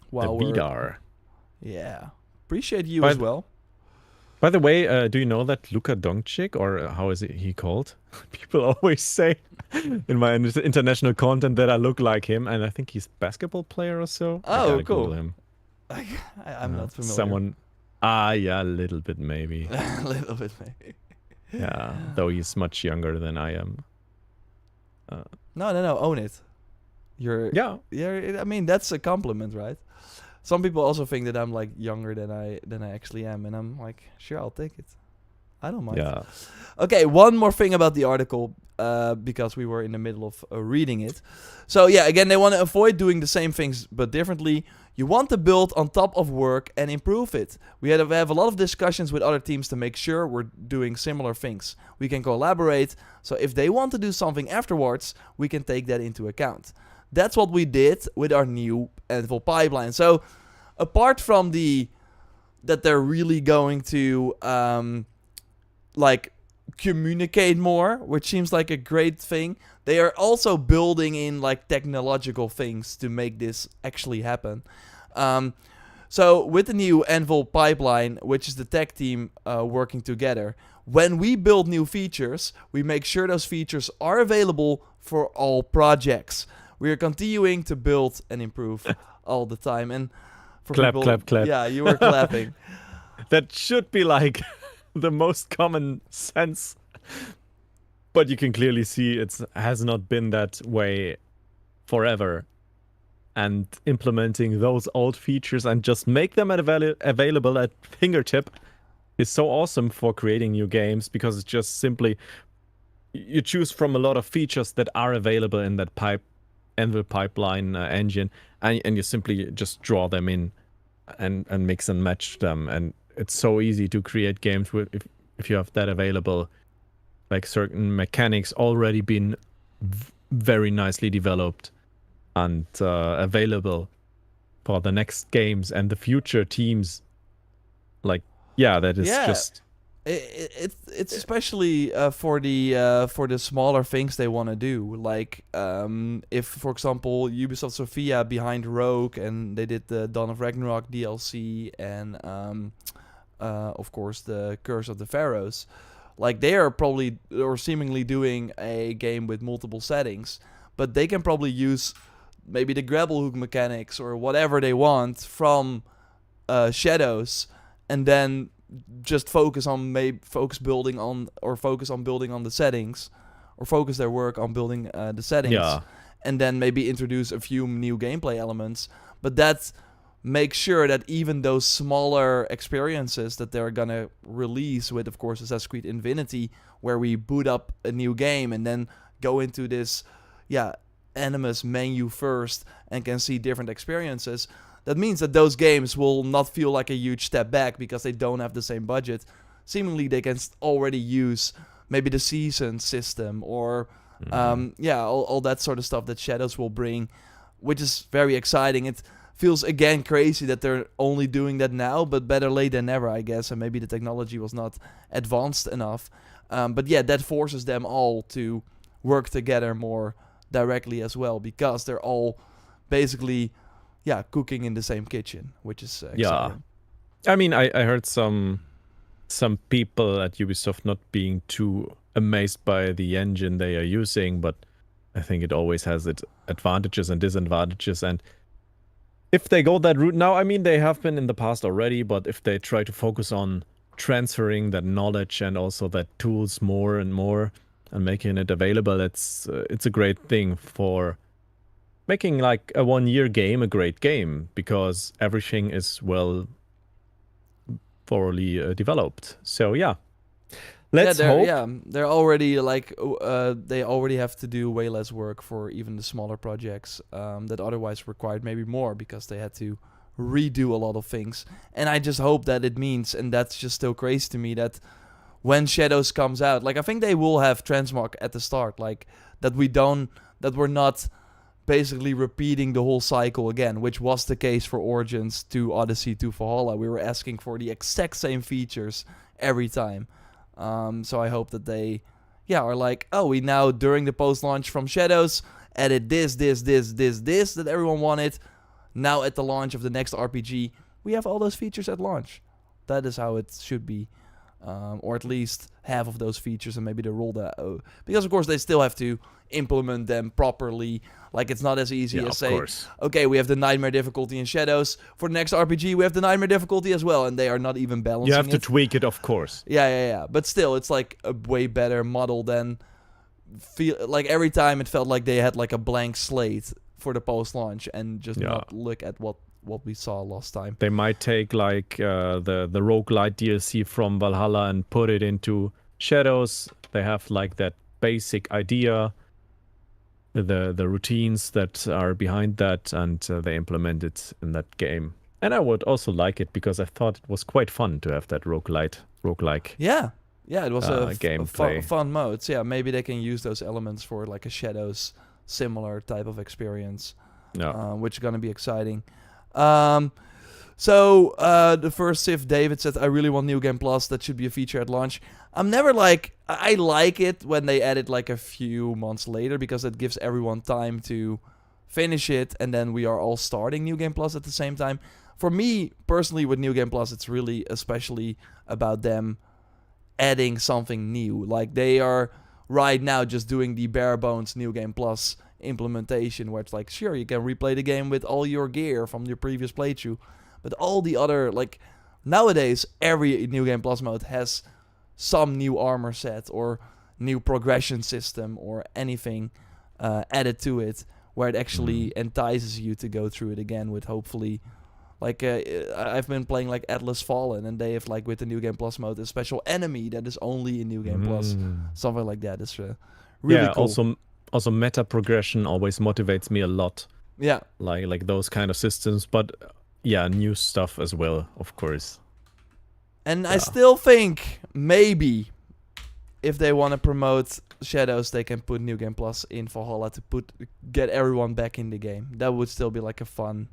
Wow, Vidar. Yeah, appreciate you as well. By the way, do you know that Luka Doncic, or how is he called? People always say in my international content that I look like him, and I think he's a basketball player or so. Oh, cool. Him. I'm not familiar. Someone, a little bit maybe. A little bit maybe. Yeah, though he's much younger than I am. No, own it. Yeah. I mean, that's a compliment, right? Some people also think that I'm like younger than I actually am, and I'm like, sure, I'll take it. I don't mind. Yeah. Okay, one more thing about the article, because we were in the middle of reading it. So yeah, again, they want to avoid doing the same things but differently. You want to build on top of work and improve it. We have a lot of discussions with other teams to make sure we're doing similar things. We can collaborate, so if they want to do something afterwards, we can take that into account. That's what we did with our new Anvil pipeline. So, apart from that they're really going to communicate more, which seems like a great thing, they are also building in like technological things to make this actually happen. So with the new Anvil pipeline, which is the tech team working together, when we build new features, we make sure those features are available for all projects. We are continuing to build and improve all the time. And for clap. Yeah, you were clapping. That should be like the most common sense. But you can clearly see it has not been that way forever. And implementing those old features and just make them available at fingertip is so awesome for creating new games, because it's just simply you choose from a lot of features that are available in that Anvil pipeline engine, and you simply just draw them in and mix and match them, and it's so easy to create games with if you have that available like certain mechanics already been very nicely developed and available for the next games and the future teams. Like, yeah, that is just... It's especially for the smaller things they want to do. Like, if, for example, Ubisoft Sofia behind Rogue, and they did the Dawn of Ragnarok DLC, and of course the Curse of the Pharaohs. Like, they are probably or seemingly doing a game with multiple settings, but they can probably use maybe the grapple hook mechanics or whatever they want from Shadows, and then just focus on building on the settings, or focus their work on building the settings, and then maybe introduce a few new gameplay elements. But that makes sure that even those smaller experiences that they're gonna release with, of course, Assassin's Creed Infinity, where we boot up a new game and then go into this Animus menu first and can see different experiences. That means that those games will not feel like a huge step back because they don't have the same budget. Seemingly, they can already use maybe the season system or, all that sort of stuff that Shadows will bring, which is very exciting. It feels, again, crazy that they're only doing that now, but better late than never, I guess, and maybe the technology was not advanced enough. But yeah, that forces them all to work together more directly as well, because they're all basically... cooking in the same kitchen, which is exciting. I mean, I heard some people at Ubisoft not being too amazed by the engine they are using, but I think it always has its advantages and disadvantages. And if they go that route now, I mean, they have been in the past already, but if they try to focus on transferring that knowledge and also that tools more and more and making it available, it's a great thing for making like a 1-year game a great game, because everything is well thoroughly developed. So let's hope. They're already like they already have to do way less work for even the smaller projects that otherwise required maybe more, because they had to redo a lot of things. And I just hope that it means, and that's just still crazy to me, that when Shadows comes out, like, I think they will have transmog at the start, like that we're not basically repeating the whole cycle again, which was the case for Origins to Odyssey to Valhalla. We were asking for the exact same features every time. So I hope that they are like, we now, during the post-launch from Shadows, added this that everyone wanted. Now at the launch of the next RPG, we have all those features at launch. That is how it should be. Or at least half of those features, and maybe they roll that out. Because, of course, they still have to implement them properly. Like, it's not as easy as say, okay, we have the Nightmare difficulty in Shadows. For the next RPG, we have the Nightmare difficulty as well, and they are not even balancing it. You have to tweak it, of course. Yeah. But still, it's like a way better model than... Like, every time it felt like they had like a blank slate for the post-launch and just not look at what we saw last time. They might take like the roguelite DLC from Valhalla and put it into Shadows. They have like that basic idea, the routines that are behind that, and they implement it in that game. And I would also like it because I thought it was quite fun to have that roguelike. Yeah, it was a gameplay. Fun modes. Yeah, maybe they can use those elements for like a Shadows similar type of experience, which is going to be exciting. So the first Civ David said, I really want New Game Plus. That should be a feature at launch. I'm never like... I like it when they add it like a few months later, because it gives everyone time to finish it, and then we are all starting New Game Plus at the same time. For me, personally, with New Game Plus, it's really especially about them adding something new. Like, they are right now just doing the bare bones New Game Plus implementation, where it's like, sure, you can replay the game with all your gear from your previous playthrough, but all the other, like, nowadays every New Game Plus mode has some new armor set or new progression system or anything added to it, where it actually entices you to go through it again with, hopefully, like, I've been playing like Atlas Fallen, and they have, like, with the New Game Plus mode, a special enemy that is only in New Game Plus. Something like that is really cool. Also, meta progression always motivates me a lot. Yeah. Like those kind of systems, but new stuff as well, of course. And I still think maybe if they want to promote Shadows, they can put New Game Plus in Valhalla to get everyone back in the game. That would still be like a fun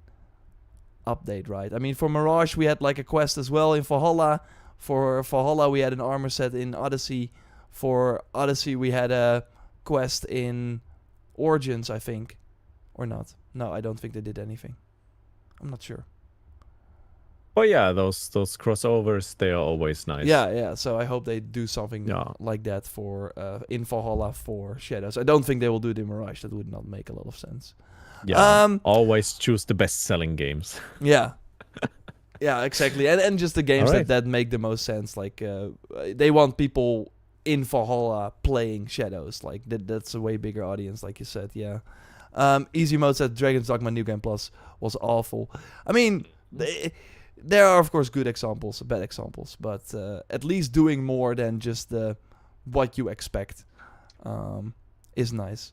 update, right? I mean, for Mirage, we had like a quest as well in Valhalla. For Valhalla, we had an armor set in Odyssey. For Odyssey, we had a quest in Origins, I think. Or not. No, I don't think they did anything. I'm not sure. Oh yeah, those crossovers, they are always nice. Yeah. So I hope they do something like that for in Valhalla for Shadows. I don't think they will do it in Mirage. That would not make a lot of sense. Yeah. Always choose the best-selling games. Yeah. Yeah, exactly. And just the games that make the most sense. Like they want people in Valhalla playing Shadows. Like that's a way bigger audience, like you said. Yeah. Easy Mode said Dragon's Dogma New Game Plus was awful. I mean, there are of course good examples, bad examples, but at least doing more than just what you expect is nice.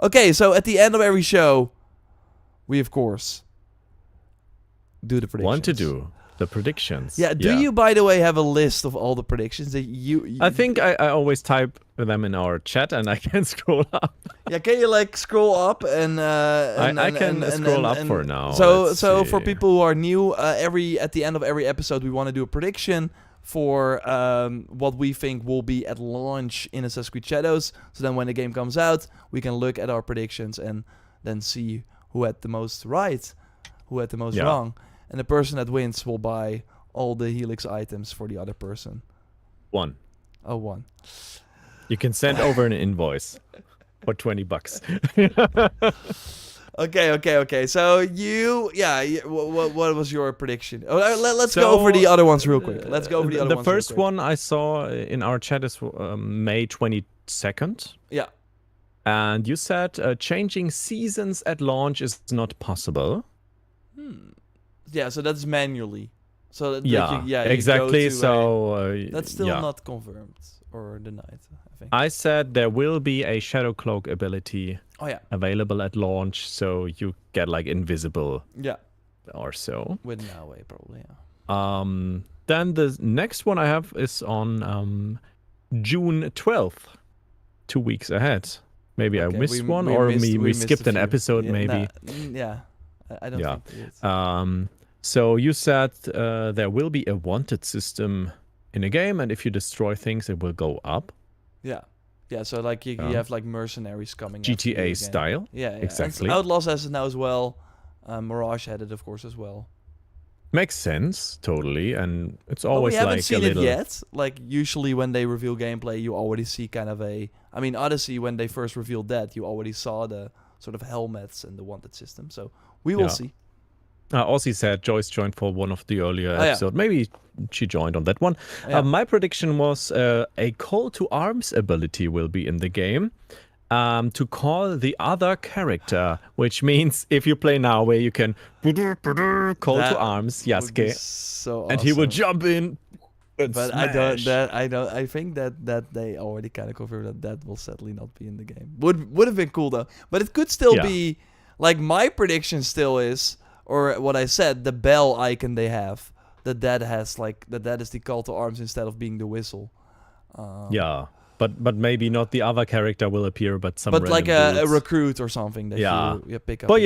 Okay, so at the end of every show, we of course do the predictions. Want to do the predictions? Yeah. Do you, by the way, have a list of all the predictions that you I think I always type them in our chat, and I can scroll up. Yeah, can you like scroll up and I can scroll up for now. So for people who are new, at the end of every episode, we want to do a prediction for what we think will be at launch in Assassin's Creed Shadows. So then when the game comes out, we can look at our predictions and then see who had the most right, who had the most wrong. And the person that wins will buy all the Helix items for the other person. One. Oh, one. You can send over an invoice for $20. Okay. So what was your prediction? Let's go over the other ones real quick. The first one I saw in our chat is May 22nd. Yeah. And you said changing seasons at launch is not possible. Yeah, so that's manually. So exactly. That's still not confirmed or denied, I think. I said there will be a Shadow Cloak ability available at launch, so you get like invisible. Yeah. Or so. With Naue, probably. Yeah. Then the next one I have is on June 12th, 2 weeks ahead. Maybe I missed one, or we skipped an episode, maybe. I don't think it is. So you said there will be a wanted system in a game, and if you destroy things, it will go up. Yeah. So like you have like mercenaries coming. GTA style. Yeah. Exactly. And Outlaws has it now as well. Mirage had it, of course, as well. Makes sense, totally, and it's always we haven't seen it yet. Like usually when they reveal gameplay, you already see kind of I mean, Odyssey, when they first revealed that, you already saw the sort of helmets and the wanted system. So we will see. Aussie said Joyce joined for one of the earlier episodes. Maybe she joined on that one. My prediction was a call to arms ability will be in the game to call the other character, which means if you play now where you can call to arms Yasuke, so awesome. And he will jump in. But smash. I think that they already kind of confirmed that will sadly not be in the game. Would have been cool though. But it could still be, like my prediction still is, or what I said, the bell icon they have, that is the call to arms instead of being the whistle. But maybe not the other character will appear, but some. But like a recruit or something that you pick up. But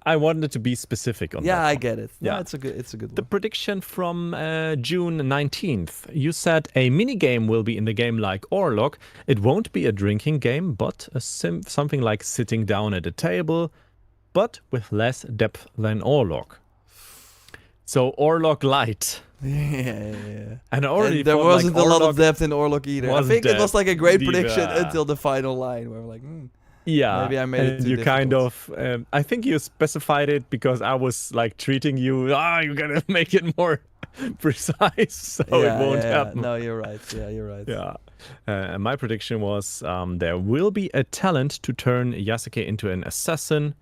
I wanted to be specific on that. Yeah, I get it. Yeah, it's a good one. The prediction from June 19th. You said a mini game will be in the game like Orlog. It won't be a drinking game, but something like sitting down at a table, but with less depth than Orlog. So Orlog Light. Yeah. And already there wasn't a lot of depth in Orlog either. I think it was like a great prediction until the final line where we're like, maybe I made it too difficult. Kind of, I think you specified it because I was like treating you, you gotta make it more precise so it won't happen. No, you're right. Yeah, you're right. Yeah. My prediction was there will be a talent to turn Yasuke into an assassin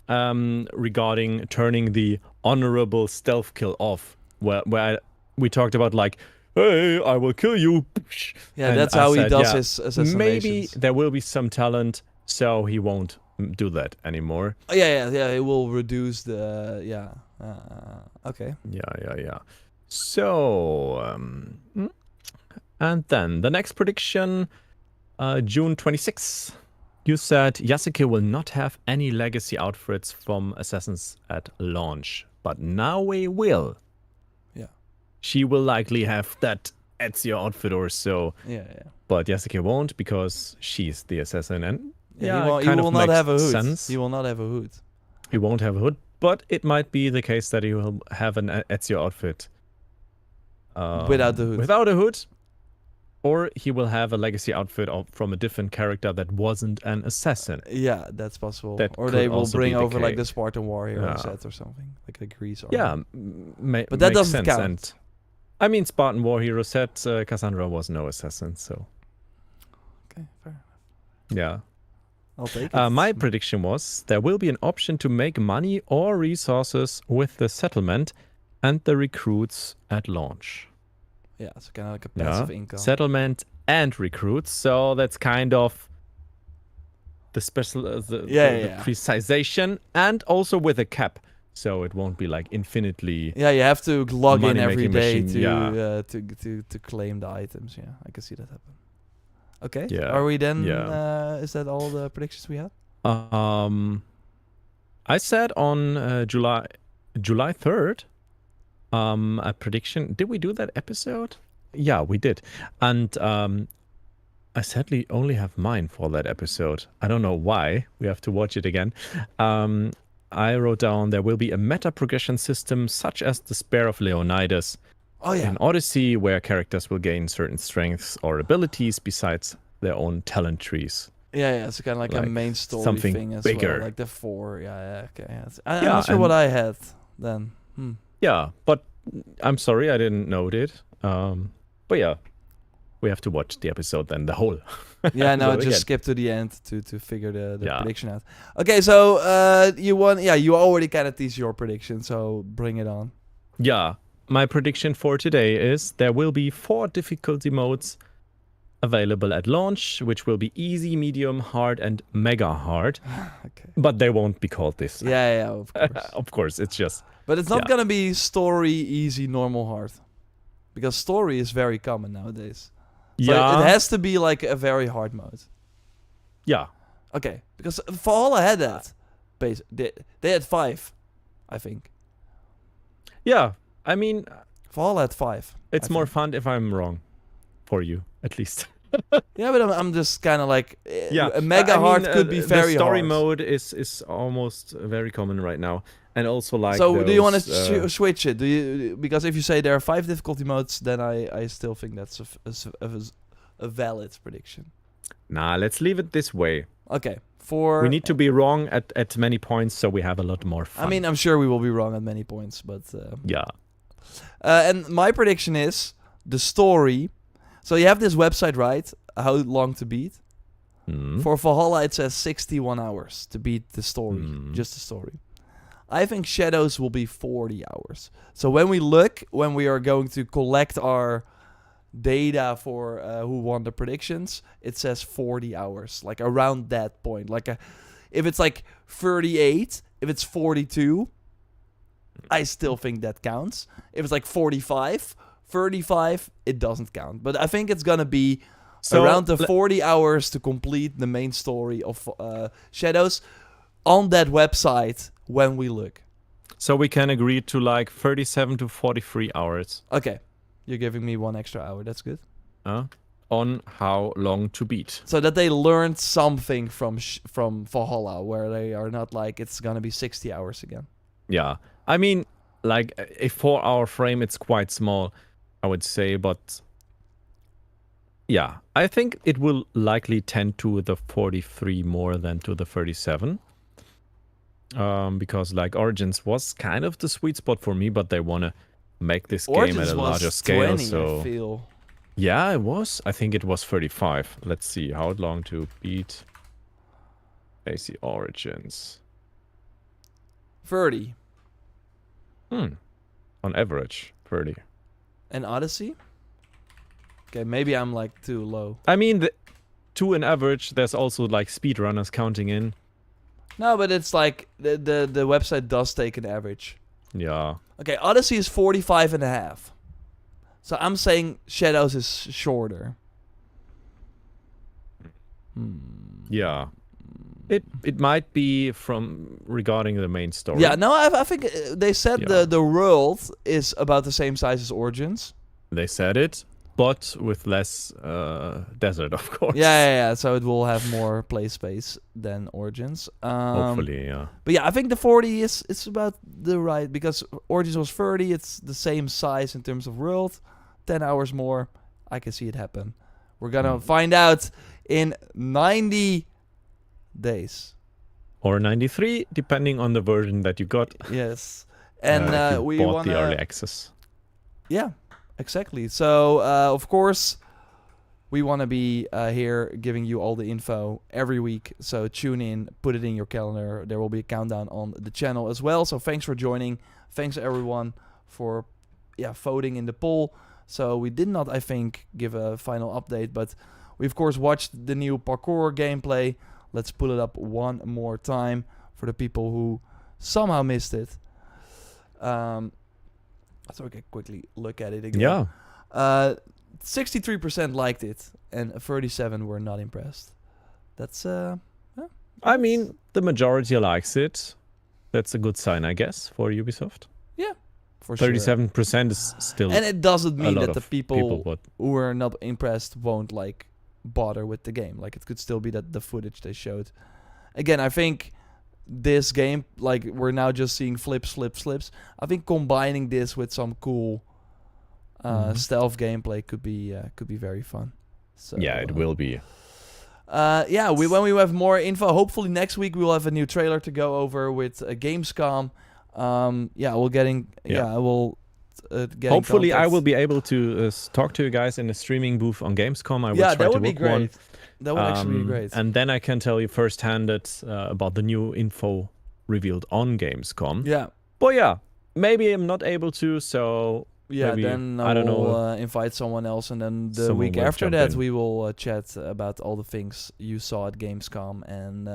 regarding turning the honorable stealth kill off. Where we talked about like, hey, I will kill you. Yeah, and that's how he does his assassinations. Maybe there will be some talent, so he won't do that anymore. Yeah. It will reduce the okay. Yeah. So, And then the next prediction, June 26th. You said Yasuke will not have any legacy outfits from Assassins at launch, but now we will. Yeah. She will likely have that Ezio outfit or so. Yeah. But Yasuke won't because she's the assassin, and he will not have a hood. Sense. He will not have a hood. He won't have a hood, but it might be the case that he will have an Ezio outfit without the hood. Without a hood. Or he will have a legacy outfit from a different character that wasn't an assassin. Yeah, that's possible. Or they will bring over like the Spartan warrior set or something, like a Greece armor. Yeah, but that doesn't count. And, I mean, Spartan war hero set, Cassandra was no assassin, so. Okay, fair enough. Yeah. I'll take it. My prediction was there will be an option to make money or resources with the settlement and the recruits at launch. Yeah, so kind of like a passive income. Settlement and recruits. So that's kind of the special, the precisation, and also with a cap. So it won't be like infinitely. Yeah, you have to log in every day to claim the items. Yeah, I can see that happen. Okay. Yeah. Are we then? Is that all the predictions we had? I said on July 3rd. A prediction. Did we do that episode? Yeah, we did. And I sadly only have mine for that episode. I don't know why. We have to watch it again. I wrote down there will be a meta progression system such as the Spear of Leonidas in Odyssey, where characters will gain certain strengths or abilities besides their own talent trees. Yeah, it's kind of like a main story something thing as bigger. well. Like the 4. Okay. I'm not sure what I had then. Yeah, but I'm sorry I didn't note it. But yeah, we have to watch the episode then, the whole. Yeah, no, just skip to the end to figure the prediction out. Okay, so you won. Yeah, you already kind of teased your prediction, so bring it on. Yeah, my prediction for today is there will be 4 difficulty modes available at launch, which will be easy, medium, hard, and mega hard. Okay. But they won't be called this. Yeah, of course. Of course, it's just. But it's not gonna be story, easy, normal, hard, because story is very common nowadays. So it has to be like a very hard mode. Yeah. Okay, because Valhalla had that. They had 5, I think. Yeah, I mean, Valhalla had 5. It's more fun if I'm wrong, for you at least. Yeah, but I'm just kind of like a mega hard could be very hard. The story mode is almost very common right now, and also like. So do you want to switch it? Do you, because if you say there are 5 difficulty modes, then I still think that's a valid prediction. Nah, let's leave it this way. Okay, we need to be wrong at many points, so we have a lot more fun. I mean, I'm sure we will be wrong at many points, but yeah. And my prediction is the story. So you have this website, right? How long to beat? For Valhalla, it says 61 hours to beat the story, just the story. I think Shadows will be 40 hours. So when we are going to collect our data for who won the predictions, it says 40 hours, like around that point. Like if it's like 38, if it's 42, I still think that counts. If it's like 45, 35, it doesn't count. But I think it's gonna be around the 40 hours to complete the main story of Shadows on that website when we look. So we can agree to like 37 to 43 hours. Okay, you're giving me 1 extra hour. That's good. On how long to beat. So that they learned something from Valhalla, where they are not like it's gonna be 60 hours again. Yeah, I mean, like a 4-hour frame, it's quite small, I would say, but yeah, I think it will likely tend to the 43 more than to the 37. Because like Origins was kind of the sweet spot for me, but they want to make this game at a larger scale. 20, so I feel. Yeah, it was. I think it was 35. Let's see how long to beat AC Origins. 30. On average, 30. And Odyssey? Okay, maybe I'm like too low. I mean, to an average, there's also like speedrunners counting in. No, but it's like the website does take an average. Yeah. Okay, Odyssey is 45 and a half. So I'm saying Shadows is shorter. Yeah. It might be from regarding the main story. Yeah, no, I think they said the world is about the same size as Origins. They said it, but with less desert, of course. Yeah. So it will have more play space than Origins. Hopefully, yeah. But yeah, I think the 40 is about the right, because Origins was 30. It's the same size in terms of world. 10 hours more. I can see it happen. We're gonna find out in 90 days. Or 93, depending on the version that you got. Yes. And we bought the early access. Yeah, exactly. So, of course, we want to be here giving you all the info every week. So tune in, put it in your calendar. There will be a countdown on the channel as well. So thanks for joining. Thanks everyone for voting in the poll. So we did not, I think, give a final update, but we of course watched the new parkour gameplay. Let's pull it up one more time for the people who somehow missed it. So we can quickly look at it again. Yeah. 63% liked it, and 37% were not impressed. That's I mean, the majority likes it. That's a good sign, I guess, for Ubisoft. Yeah, for sure. 37% is still. And it doesn't mean that the people but who are not impressed won't bother with the game. It could still be that the footage they showed. Again, I think this game, we're now just seeing flips. I think combining this with some cool stealth gameplay could be very fun. So yeah, it will be. When we have more info, hopefully next week we will have a new trailer to go over with Gamescom. We'll getting I will. Hopefully, I will be able to talk to you guys in the streaming booth on Gamescom. I will try that to would be book great. one. That would actually be great. And then I can tell you firsthand about the new info revealed on Gamescom. Yeah. But yeah, maybe I'm not able to, so maybe, then I don't know. Invite someone else, and then the week after that we will chat about all the things you saw at Gamescom and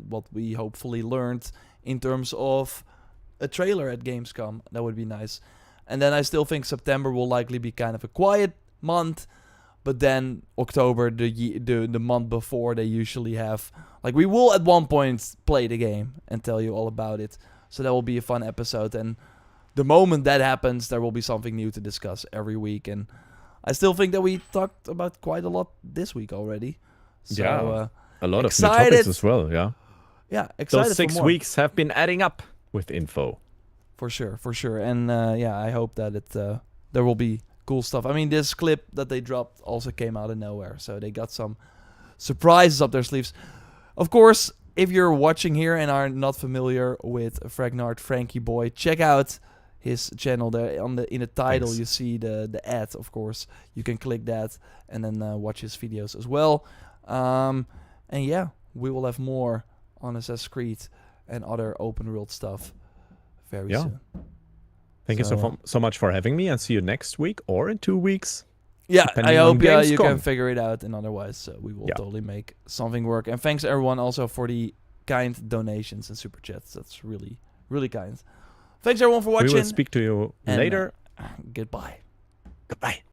what we hopefully learned in terms of a trailer at Gamescom. That would be nice. And then I still think September will likely be kind of a quiet month, but then October, the month before, they usually have we will at one point play the game and tell you all about it. So that will be a fun episode, and the moment that happens, there will be something new to discuss every week. And I still think that we talked about quite a lot this week already. So, a lot of new topics as well. Yeah, excited. Those 6 weeks have been adding up with info. For sure. And I hope that there will be cool stuff. I mean, this clip that they dropped also came out of nowhere, so they got some surprises up their sleeves. Of course, if you're watching here and are not familiar with Fragnard Frankie Boy, check out his channel there. In the title, you see the ad, of course. You can click that and then watch his videos as well. We will have more on Assassin's Creed and other open world stuff very soon. Thank you so much for having me, and see you next week or in 2 weeks. Yeah, I hope you can figure it out, and otherwise we will totally make something work. And thanks everyone also for the kind donations and super chats. That's really, really kind. Thanks everyone for watching. We will speak to you later. Goodbye. Goodbye.